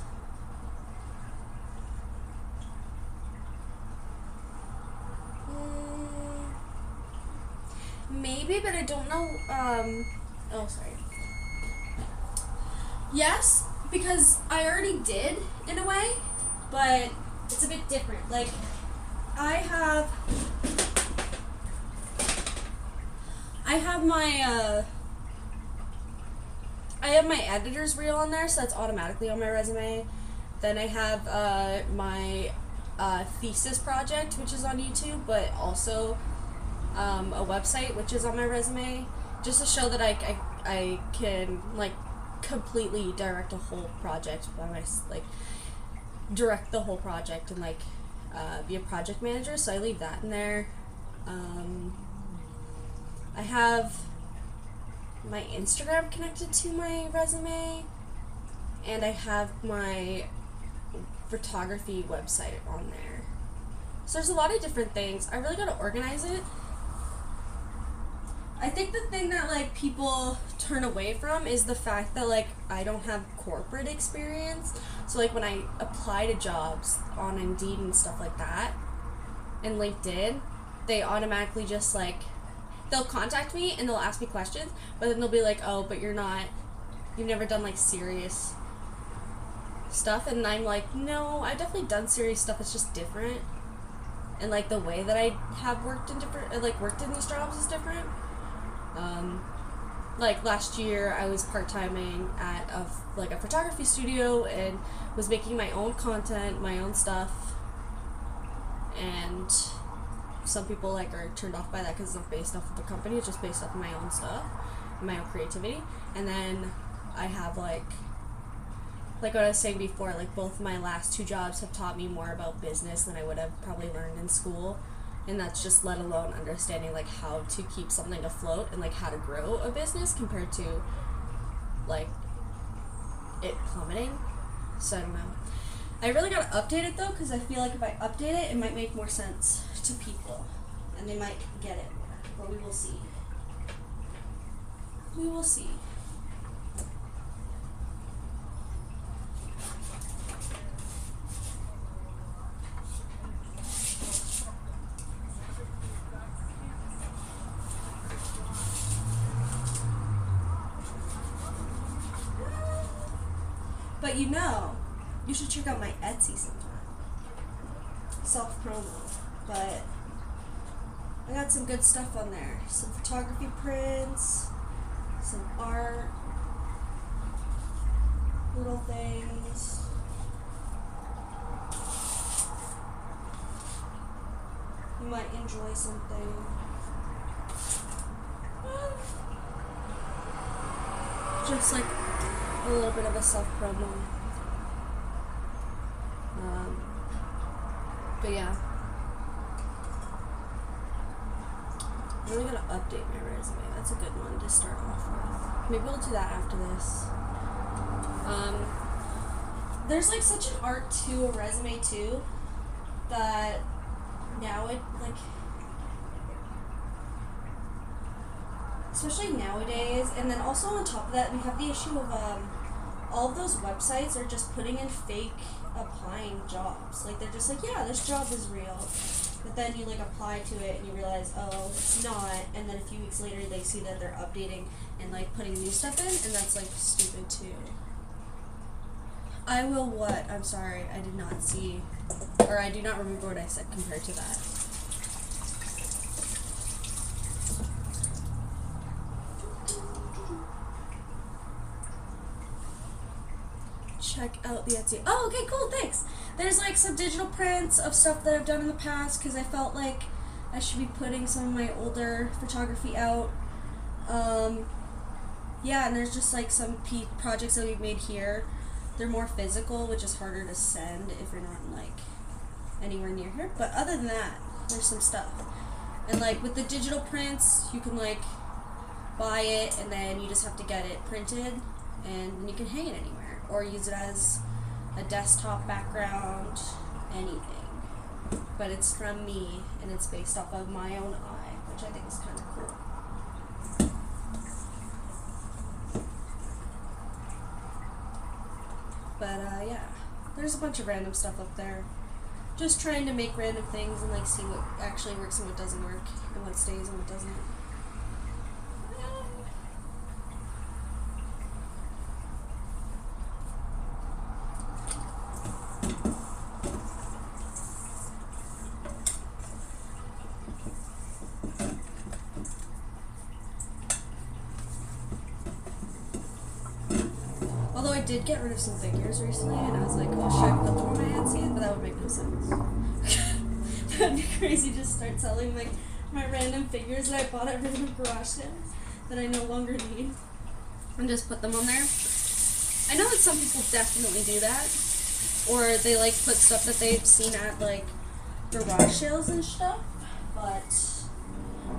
Maybe, but I don't know, oh, sorry. Yes, because I already did, in a way, but it's a bit different. Like, I have my editor's reel on there, so that's automatically on my resume. Then I have my thesis project, which is on YouTube, but also a website, which is on my resume, just to show that I can like completely direct a whole project by direct the whole project and like be a project manager. So I leave that in there. I have my Instagram connected to my resume, and I have my photography website on there. So there's a lot of different things. I really gotta organize it. I think the thing that like people turn away from is the fact that like I don't have corporate experience. So like when I apply to jobs on Indeed and stuff like that and LinkedIn, they automatically just like they'll contact me and they'll ask me questions, but then they'll be like, oh, but you've never done like serious stuff. And I'm like, no, I've definitely done serious stuff. It's just different. And like the way that I have worked in these jobs is different. Like last year I was part-timing at a photography studio and was making my own content, my own stuff, and some people like are turned off by that because it's not based off of the company, it's just based off of my own stuff, my own creativity. And then I have like what I was saying before, like both my last 2 jobs have taught me more about business than I would have probably learned in school. And that's just let alone understanding like how to keep something afloat and like how to grow a business compared to like it plummeting. So I don't know. I really gotta update it though, because I feel like if I update it, it might make more sense to people and they might get it more. But we will see. We will see. But you should check out my Etsy sometime. Self-promo. But I got some good stuff on there. Some photography prints, some art, little things. You might enjoy something. Just like a little bit of a self-promo. But yeah. I'm really gonna update my resume. That's a good one to start off with. Maybe we'll do that after this. There's like such an art to a resume too that now it like, especially nowadays, and then also on top of that we have the issue of all of those websites are just putting in fake applying jobs. Like they're just like, yeah, this job is real. But then you like apply to it and you realize, oh, it's not, and then a few weeks later they see that they're updating and like putting new stuff in, and that's like stupid too. I will what? I'm sorry, I did not see, or I do not remember what I said compared to that. Check out the Etsy. Oh, okay, cool, thanks. There's like some digital prints of stuff that I've done in the past because I felt like I should be putting some of my older photography out. Yeah, and there's just like some projects that we've made here. They're more physical, which is harder to send if you're not like anywhere near here. But other than that, there's some stuff. And like with the digital prints, you can like buy it and then you just have to get it printed and then you can hang it anywhere or use it as a desktop background, anything. But it's from me and it's based off of my own eye, which I think is kind of cool. But yeah, there's a bunch of random stuff up there. Just trying to make random things and like see what actually works and what doesn't work and what stays and what doesn't. Although I did get rid of some figures recently, and I was like, oh, should I put them on my Etsy? But that would make no sense. That'd be crazy to start selling like my random figures that I bought at random garage sales that I no longer need, and just put them on there. I know that some people definitely do that, or they like put stuff that they've seen at like garage sales and stuff, but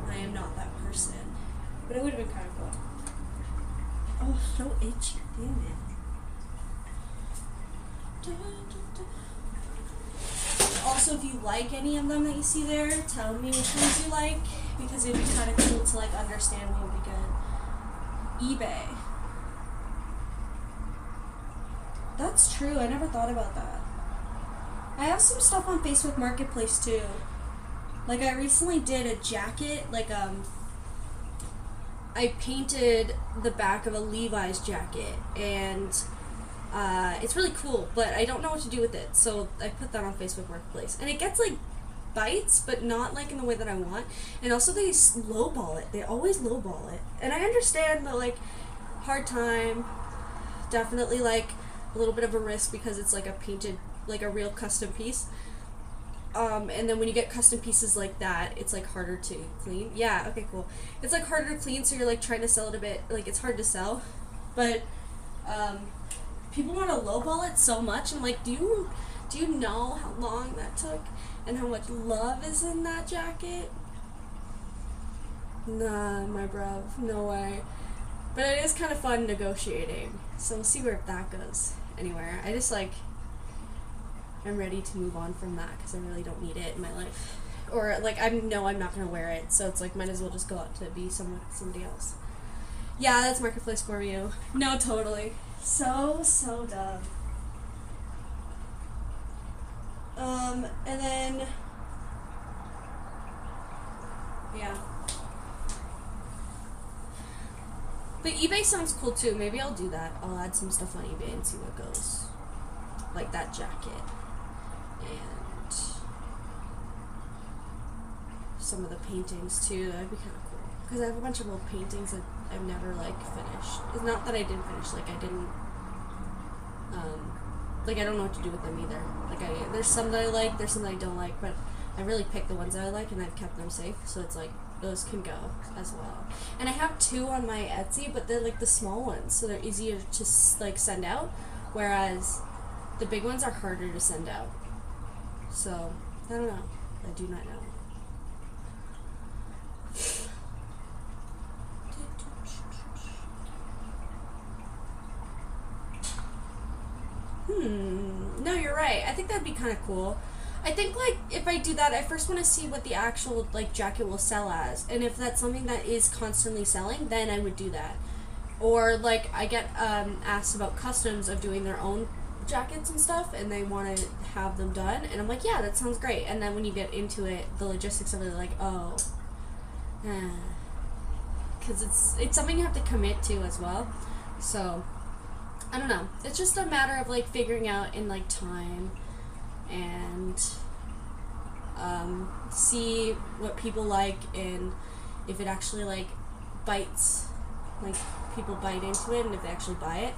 I am not that person. But it would have been kind of cool. Oh, so itchy, damn it. Also, if you like any of them that you see there, tell me which ones you like, because it'd be kind of cool to like understand what would be good. eBay. That's true, I never thought about that. I have some stuff on Facebook Marketplace too. Like I recently did a jacket, like I painted the back of a Levi's jacket, and it's really cool, but I don't know what to do with it, so I put that on Facebook Marketplace. And it gets like bites, but not like in the way that I want. And also they lowball it. They always lowball it. And I understand the like hard time, definitely like a little bit of a risk because it's like a painted, like a real custom piece. And then when you get custom pieces like that, it's like harder to clean. Yeah, okay, cool. It's like harder to clean, so you're like trying to sell it a bit, like it's hard to sell. But people want to lowball it so much. I'm like, do you know how long that took and how much love is in that jacket? Nah, my bruv, no way. But it is kind of fun negotiating, so we'll see where that goes. Anywhere, I just like, I'm ready to move on from that because I really don't need it in my life. Or like, I'm not gonna wear it, so it's like, might as well just go out to be somebody else. Yeah, that's Marketplace for you. No, totally. So dumb. And then, yeah. But eBay sounds cool too. Maybe I'll do that. I'll add some stuff on eBay and see what goes. Like that jacket. And some of the paintings too. That'd be kind of cool. Because I have a bunch of old paintings that I've never, like, finished. It's not that I didn't finish. Like, I didn't... like, I don't know what to do with them either. Like, there's some that I like, there's some that I don't like. But I really picked the ones that I like and I've kept them safe. So it's like... those can go as well. And I have 2 on my Etsy, but they're like the small ones, so they're easier to like send out, whereas the big ones are harder to send out. So I don't know. I do not know. No, you're right. I think that'd be kind of cool. I think, like, if I do that, I first want to see what the actual, like, jacket will sell as. And if that's something that is constantly selling, then I would do that. Or, like, I get asked about customs of doing their own jackets and stuff, and they want to have them done. And I'm like, yeah, that sounds great. And then when you get into it, the logistics of it are like, oh. Because it's something you have to commit to as well. So, I don't know. It's just a matter of, like, figuring out in, like, time and see what people like and if it actually, like, bites, like, people bite into it and if they actually buy it.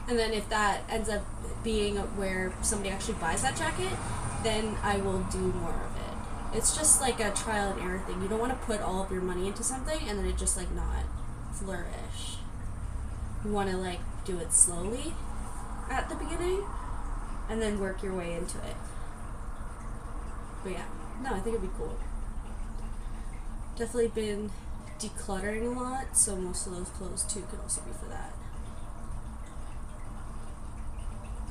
And then if that ends up being where somebody actually buys that jacket, then I will do more of it. It's just like a trial and error thing. You don't want to put all of your money into something and then it just, like, not flourish. You want to, like, do it slowly at the beginning and then work your way into it. But yeah, no, I think it'd be cool. Definitely been decluttering a lot, so most of those clothes too could also be for that.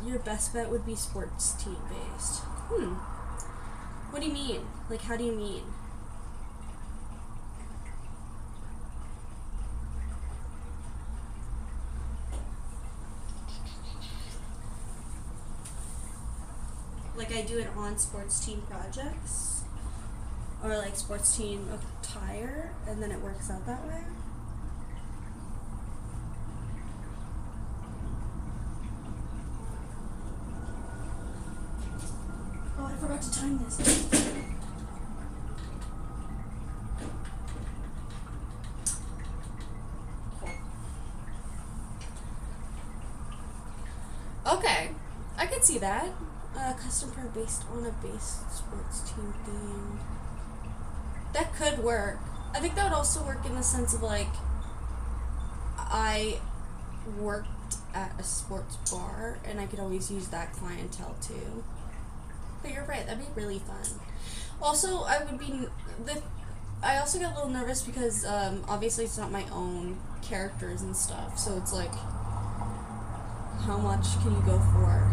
Your best bet would be sports team based. What do you mean? Like, how do you mean? Like, I do it on sports team projects or like sports team attire, and then it works out that way. Oh, I forgot to time this. Okay, I could see that. Custom pair based on a base sports team theme. That could work. I think that would also work in the sense of, like, I worked at a sports bar and I could always use that clientele too. But you're right, that'd be really fun. Also, I also get a little nervous because obviously it's not my own characters and stuff, so it's like, how much can you go for?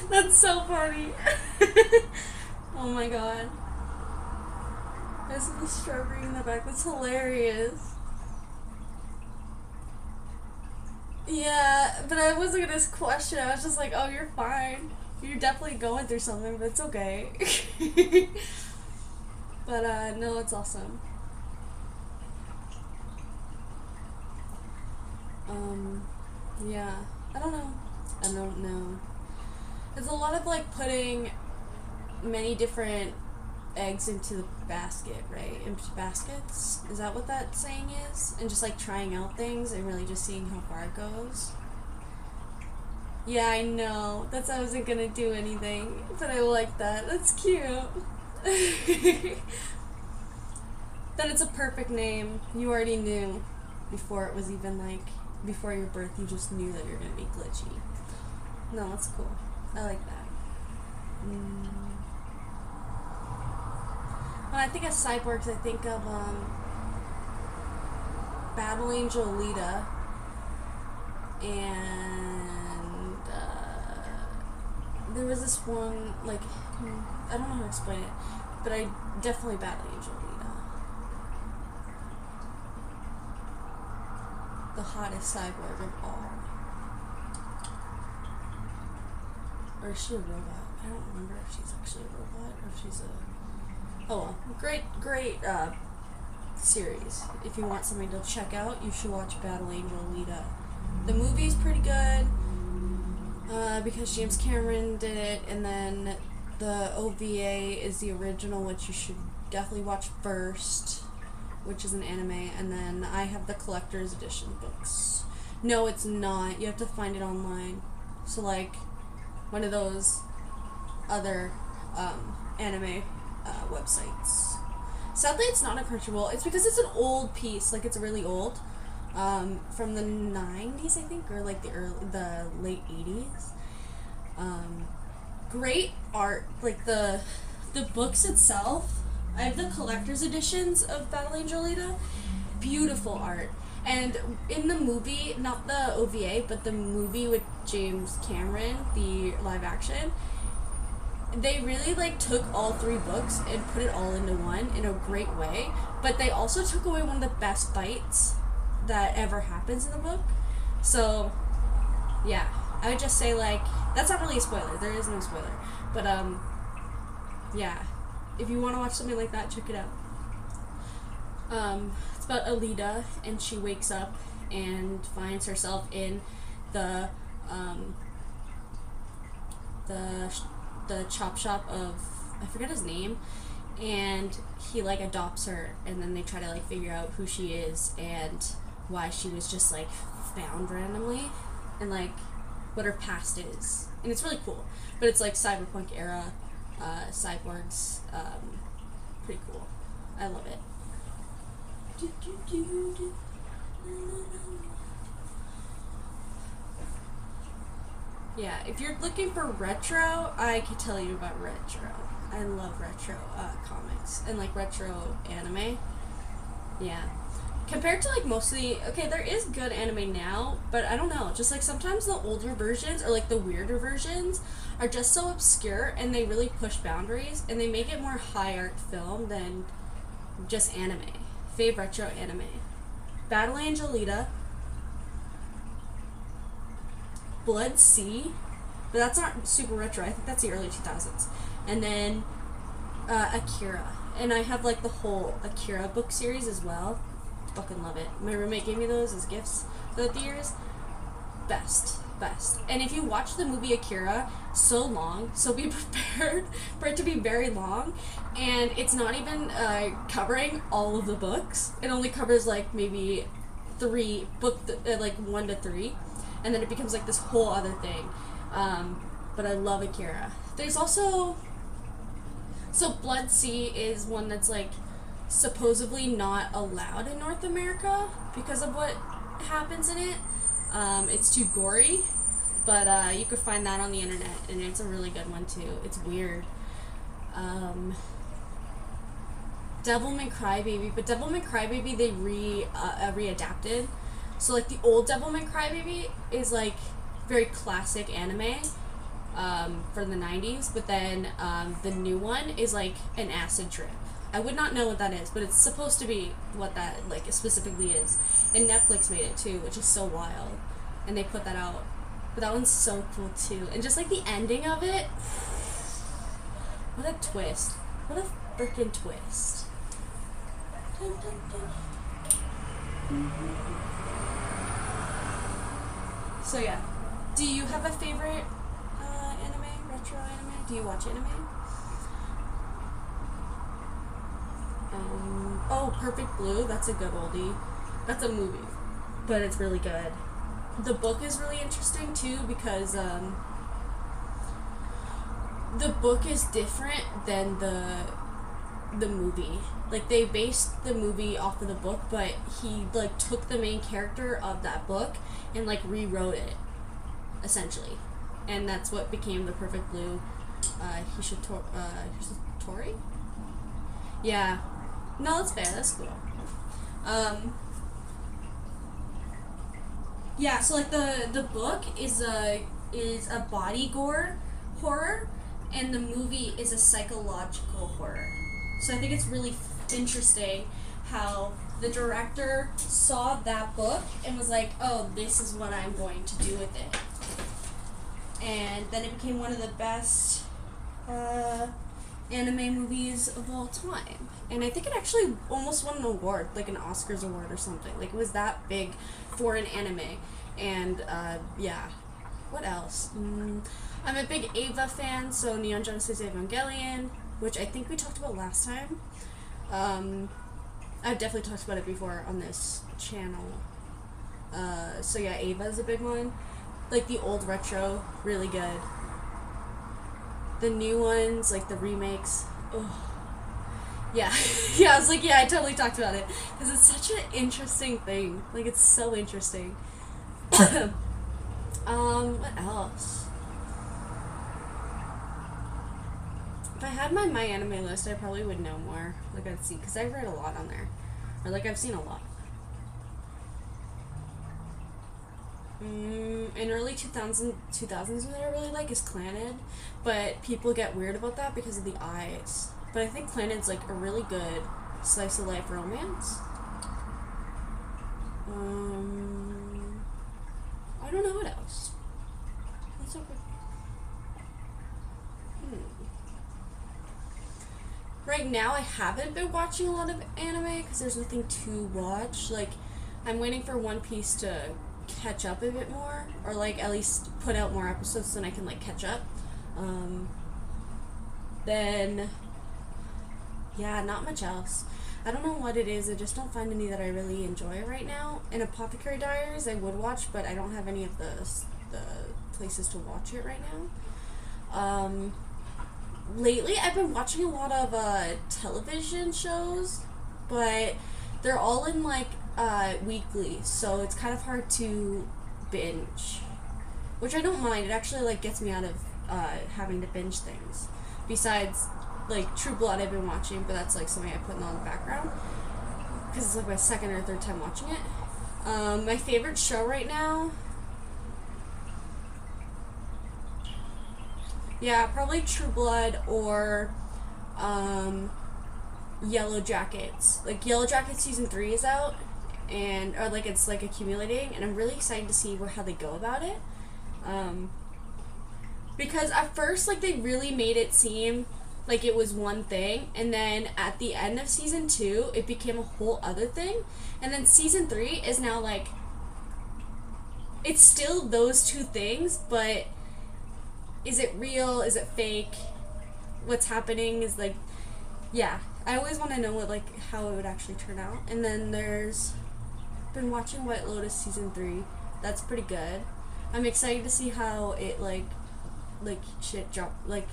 That's so funny. Oh my god. There's the strawberry in the back. That's hilarious. Yeah, but I wasn't gonna question. I was just like, oh, you're fine. You're definitely going through something, but it's okay. But no, it's awesome. Yeah, I don't know. It's a lot of, like, putting many different eggs into the basket, right? Into baskets? Is that what that saying is? And just, like, trying out things and really just seeing how far it goes. Yeah, I know. That's why I wasn't gonna do anything, but I like that. That's cute. Then it's a perfect name. You already knew before it was even, like, before your birth, you just knew that you're gonna be glitchy. No, that's cool. I like that. When I think of cyborgs, I think of Battle Angel Alita and there was this one, like, I don't know how to explain it, but I definitely Battle Angel Alita. The hottest cyborg of all. Or is she a robot? I don't remember if she's actually a robot or if she's a Oh well, great series. If you want something to check out, you should watch Battle Angel Alita. The movie's pretty good because James Cameron did it, and then the OVA is the original, which you should definitely watch first, which is an anime, and then I have the collector's edition books. No, it's not. You have to find it online. So like one of those other anime websites. Sadly, it's not a Crunchyroll. It's because it's an old piece. Like, it's really old. From the 90s, I think, or like the late 80s. Great art. Like, the books itself. I have the collector's editions of Battle Angel Alita. Beautiful art. And in the movie, not the OVA, but the movie with James Cameron, the live action, they really like took all three books and put it all into one in a great way, but they also took away one of the best fights that ever happens in the book. So yeah, I would just say, like, that's not really a spoiler, there is no spoiler, but yeah, if you want to watch something like that, check it out. It's about Alita, and she wakes up and finds herself in the chop shop of, I forget his name, and he like adopts her, and then they try to like figure out who she is and why she was just like found randomly, and like what her past is, and it's really cool. But it's like cyberpunk era, cyborgs, pretty cool. I love it. Yeah, if you're looking for retro, I could tell you about retro. I love retro comics and like retro anime. Yeah. Compared to like mostly, okay, there is good anime now, but I don't know, just like sometimes the older versions or like the weirder versions are just so obscure, and they really push boundaries, and they make it more high art film than just anime. Fave retro anime. Battle Angel Alita, Blood Sea, but that's not super retro. I think that's the early 2000s. And then Akira, and I have like the whole Akira book series as well. Fucking love it. My roommate gave me those as gifts throughout the years. Best. And if you watch the movie Akira, so long, so be prepared for it to be very long, and it's not even covering all of the books. It only covers like maybe like 1 to 3, and then it becomes like this whole other thing. But I love Akira. There's also, so Blood Sea is one that's like supposedly not allowed in North America because of what happens in it. It's too gory, but you could find that on the internet, and it's a really good one too. It's weird. Devilman Crybaby, but Devilman Crybaby they readapted. So like the old Devilman Crybaby is like very classic anime from the 90s, but then the new one is like an acid trip. I would not know what that is, but it's supposed to be what that like specifically is. And Netflix made it too, which is so wild. And they put that out. But that one's so cool too. And just like the ending of it, what a twist. What a freaking twist. Dun, dun, dun. So yeah. Do you have a favorite anime? Retro anime? Do you watch anime? Perfect Blue, that's a good oldie. That's a movie, but it's really good. The book is really interesting too because the book is different than the movie. Like they based the movie off of the book, but he like took the main character of that book and like rewrote it, essentially, and that's what became the Perfect Blue. Tori? Yeah. No, that's fair. That's cool. Yeah. So like the book is a body gore horror, and the movie is a psychological horror. So I think it's really interesting how the director saw that book and was like, "Oh, this is what I'm going to do with it," and then it became one of the best anime movies of all time. And I think it actually almost won an award, like an Oscars award or something. Like, it was that big for an anime. And, yeah. What else? I'm a big Eva fan, so Neon Genesis Evangelion, which I think we talked about last time. I've definitely talked about it before on this channel. So yeah, Eva is a big one. Like, the old retro, really good. The new ones, like the remakes, ugh. Yeah. Yeah, I was like, yeah, I totally talked about it. Because it's such an interesting thing. Like, it's so interesting. What else? If I had my anime list, I probably would know more. Like, I'd see, because I've read a lot on there. Or, like, I've seen a lot. In early 2000s, what I really like is Clannad, but people get weird about that because of the eyes. But I think Clannad's, like, a really good slice of life romance. I don't know what else. Let's open. Right now, I haven't been watching a lot of anime because there's nothing to watch. Like, I'm waiting for One Piece to catch up a bit more, or like at least put out more episodes so then I can like catch up. Then yeah, not much else. I don't know what it is, I just don't find any that I really enjoy right now. In Apothecary Diaries I would watch, but I don't have any of the places to watch it right now. Lately I've been watching a lot of television shows, but they're all in like weekly, so it's kind of hard to binge, which I don't mind. It actually like gets me out of having to binge things. Besides, like True Blood, I've been watching, but that's like something I put on the background because it's like my second or third time watching it. My favorite show right now, yeah, probably True Blood or Yellow Jackets. Like Yellow Jackets season 3 is out, and or like it's like accumulating, and I'm really excited to see how they go about it. Because at first, like, they really made it seem like it was one thing, and then at the end of season 2 it became a whole other thing, and then season 3 is now like it's still those two things, but is it real, is it fake, what's happening is like, yeah, I always want to know what, like, how it would actually turn out. And then there's been watching White Lotus season 3. That's pretty good. I'm excited to see how it like shit drop, like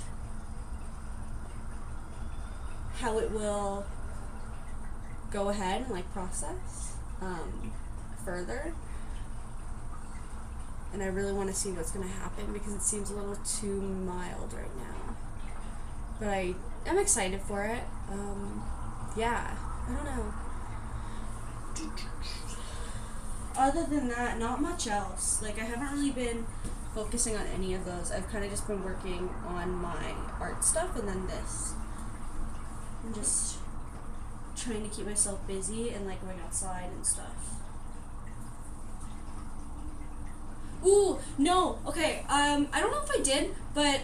how it will go ahead and like process further. And I really want to see what's going to happen because it seems a little too mild right now. But I am excited for it. Yeah, I don't know. Other than that, not much else. Like, I haven't really been focusing on any of those. I've kind of just been working on my art stuff and then this. I'm just trying to keep myself busy and like going outside and stuff. Ooh, no, okay, I don't know if I did, but,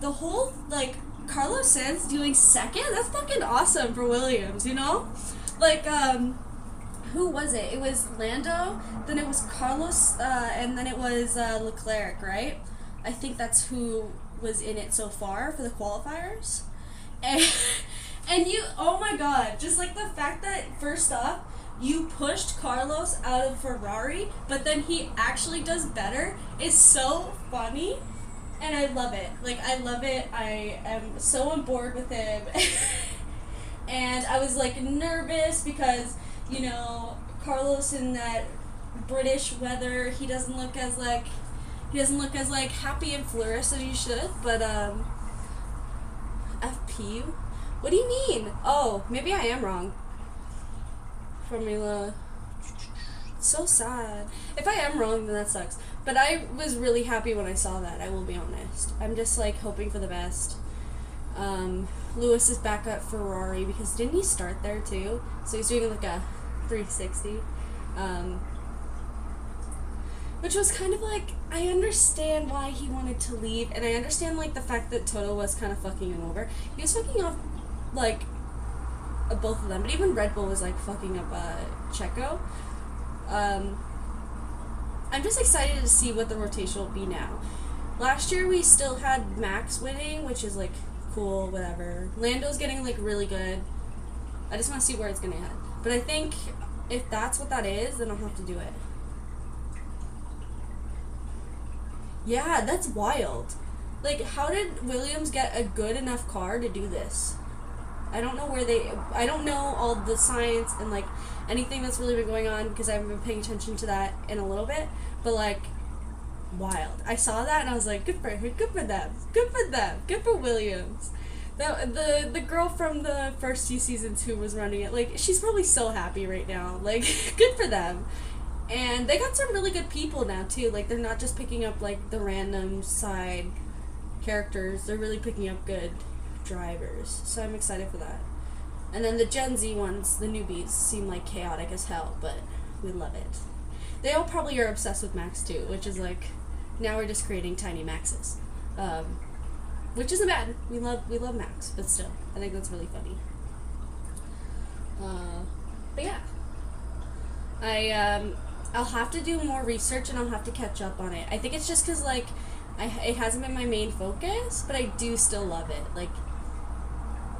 the whole, like, Carlos Sainz doing second, that's fucking awesome for Williams, you know? Like, who was it? It was Lando, then it was Carlos, and then it was, Leclerc, right? I think that's who was in it so far for the qualifiers. And you, oh my god, just, like, the fact that, first off, you pushed Carlos out of Ferrari, but then he actually does better is so funny, and I love it. Like, I love it. I am so on board with him. And I was, like, nervous because, you know, Carlos in that British weather, he doesn't look as, like, happy and flourished as he should, but, FP? What do you mean? Oh, maybe I am wrong. Formula. So sad. If I am wrong, then that sucks. But I was really happy when I saw that, I will be honest. I'm just like hoping for the best. Lewis is back at Ferrari because didn't he start there too? So he's doing like a 360. Which was kind of like, I understand why he wanted to leave, and I understand, like, the fact that Toto was kind of fucking him over. He was fucking off, like, both of them, but even Red Bull was, like, fucking up Checo. I'm just excited to see what the rotation will be now. Last year we still had Max winning, which is, like, cool, whatever. Lando's getting, like, really good. I just want to see where it's going to head. But I think if that's what that is, then I'll have to do it. Yeah, that's wild. Like, how did Williams get a good enough car to do this? I don't know I don't know all the science and, like, anything that's really been going on, because I haven't been paying attention to that in a little bit, but, like, wild. I saw that and I was like, good for her, good for them, good for them, good for Williams. The girl from the first few seasons who was running it, like, she's probably so happy right now. Like, good for them. And they got some really good people now, too. Like, they're not just picking up, like, the random side characters. They're really picking up good drivers. So I'm excited for that. And then the Gen Z ones, the newbies, seem, like, chaotic as hell, but we love it. They all probably are obsessed with Max, too, which is, like, now we're just creating tiny Maxes. Which isn't bad. We love Max, but still, I think that's really funny. But yeah. I'll have to do more research and I'll have to catch up on it. I think it's just because, like, it hasn't been my main focus, but I do still love it. Like,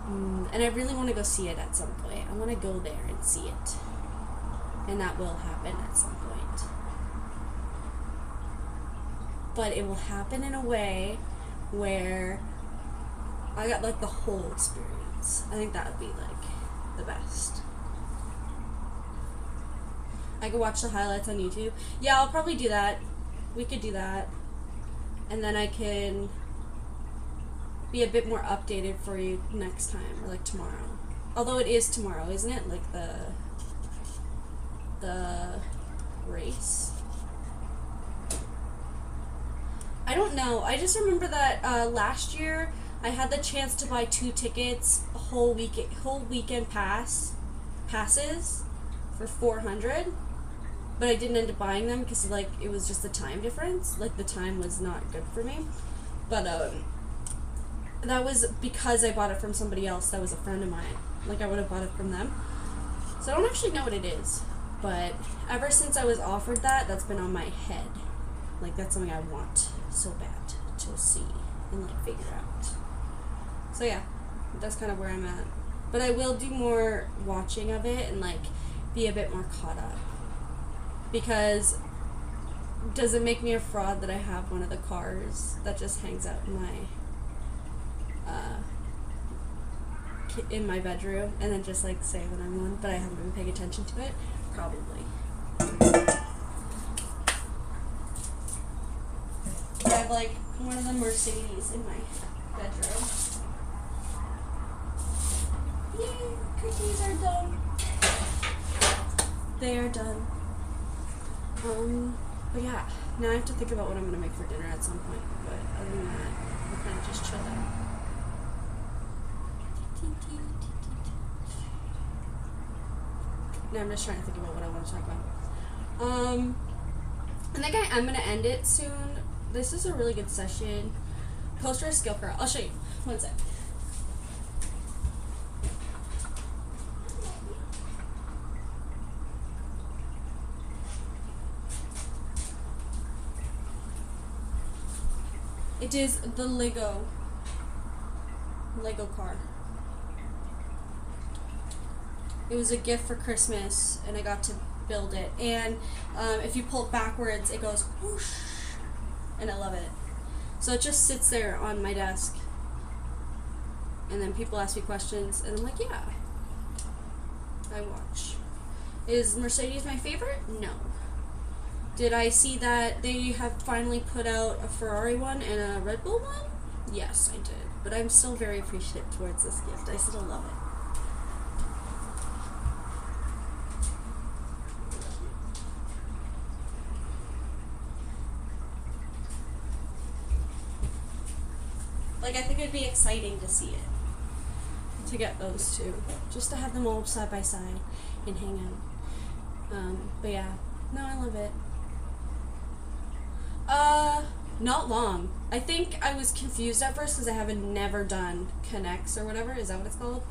and I really want to go see it at some point. I want to go there and see it. And that will happen at some point. But it will happen in a way where I got, like, the whole experience. I think that would be, like, the best. I could watch the highlights on YouTube. Yeah, I'll probably do that. We could do that. And then I can be a bit more updated for you next time, or, like, tomorrow. Although it is tomorrow, isn't it? Like, the race. I don't know. I just remember that last year I had the chance to buy 2 tickets, whole weekend passes for $400. But I didn't end up buying them because, like, it was just the time difference. Like, the time was not good for me. But, that was because I bought it from somebody else that was a friend of mine. Like, I would have bought it from them. So I don't actually know what it is. But ever since I was offered that, that's been on my head. Like, that's something I want so bad to see and, like, figure out. So, yeah. That's kind of where I'm at. But I will do more watching of it and, like, be a bit more caught up. Because does it make me a fraud that I have one of the cars that just hangs out in my bedroom and then just, like, say that I'm one, but I haven't been paying attention to it? Probably. I have, like, one of the Mercedes in my bedroom. Yay! Cookies are done. They are done. But yeah, now I have to think about what I'm gonna make for dinner at some point. But other than that, we're kind of just chilling. Now I'm just trying to think about what I want to talk about. I think I am gonna end it soon. This is a really good session. Poster a skill car. I'll show you. One sec. It is the Lego car. It was a gift for Christmas, and I got to build it. And if you pull it backwards, it goes whoosh, and I love it. So it just sits there on my desk, and then people ask me questions, and I'm like, yeah, I watch. Is Mercedes my favorite? No. Did I see that they have finally put out a Ferrari one and a Red Bull one? Yes, I did. But I'm still very appreciative towards this gift. I still love it. Like, I think it'd be exciting to see it. To get those two. Just to have them all side by side and hang out. But yeah. No, I love it. Not long. I think I was confused at first because I haven't never done connects or whatever. Is that what it's called?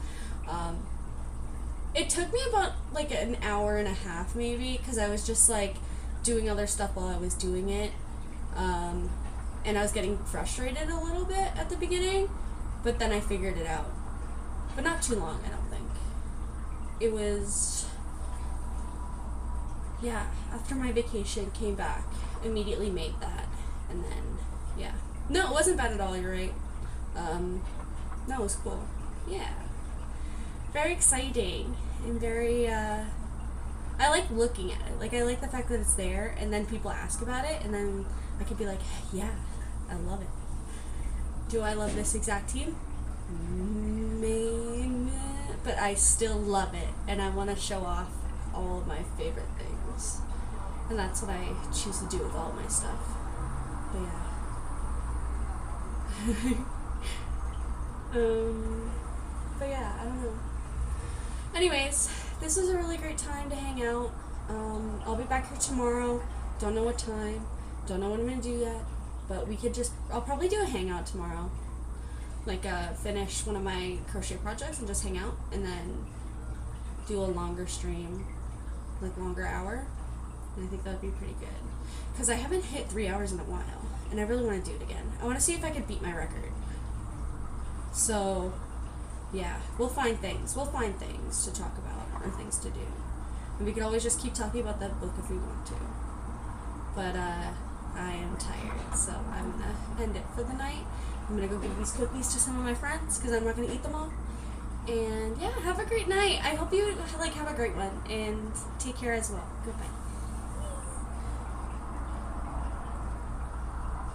It took me about like an hour and a half maybe because I was just like doing other stuff while I was doing it. And I was getting frustrated a little bit at the beginning, but then I figured it out. But not too long, I don't think. It was, yeah, after my vacation, came back, immediately made that, and then, yeah. No, it wasn't bad at all, you're right. No, it was cool. Yeah. Very exciting, and very, I like looking at it. Like, I like the fact that it's there, and then people ask about it, and then I could be like, yeah, I love it. Do I love this exact team? Maybe, but I still love it, and I want to show off all of my favorite things. And that's what I choose to do with all my stuff. But yeah. But yeah, I don't know. Anyways, this was a really great time to hang out. I'll be back here tomorrow. Don't know what time. Don't know what I'm gonna do yet. But I'll probably do a hangout tomorrow. Like, finish one of my crochet projects and just hang out. And then do a longer stream. Like, longer hour. And I think that would be pretty good. Because I haven't hit 3 hours in a while. And I really want to do it again. I want to see if I could beat my record. So, yeah. We'll find things. We'll find things to talk about. Or things to do. And we could always just keep talking about that book if we want to. But, I am tired. So, I'm going to end it for the night. I'm going to go give these cookies to some of my friends. Because I'm not going to eat them all. And, yeah, have a great night. I hope you, have a great one. And take care as well. Goodbye.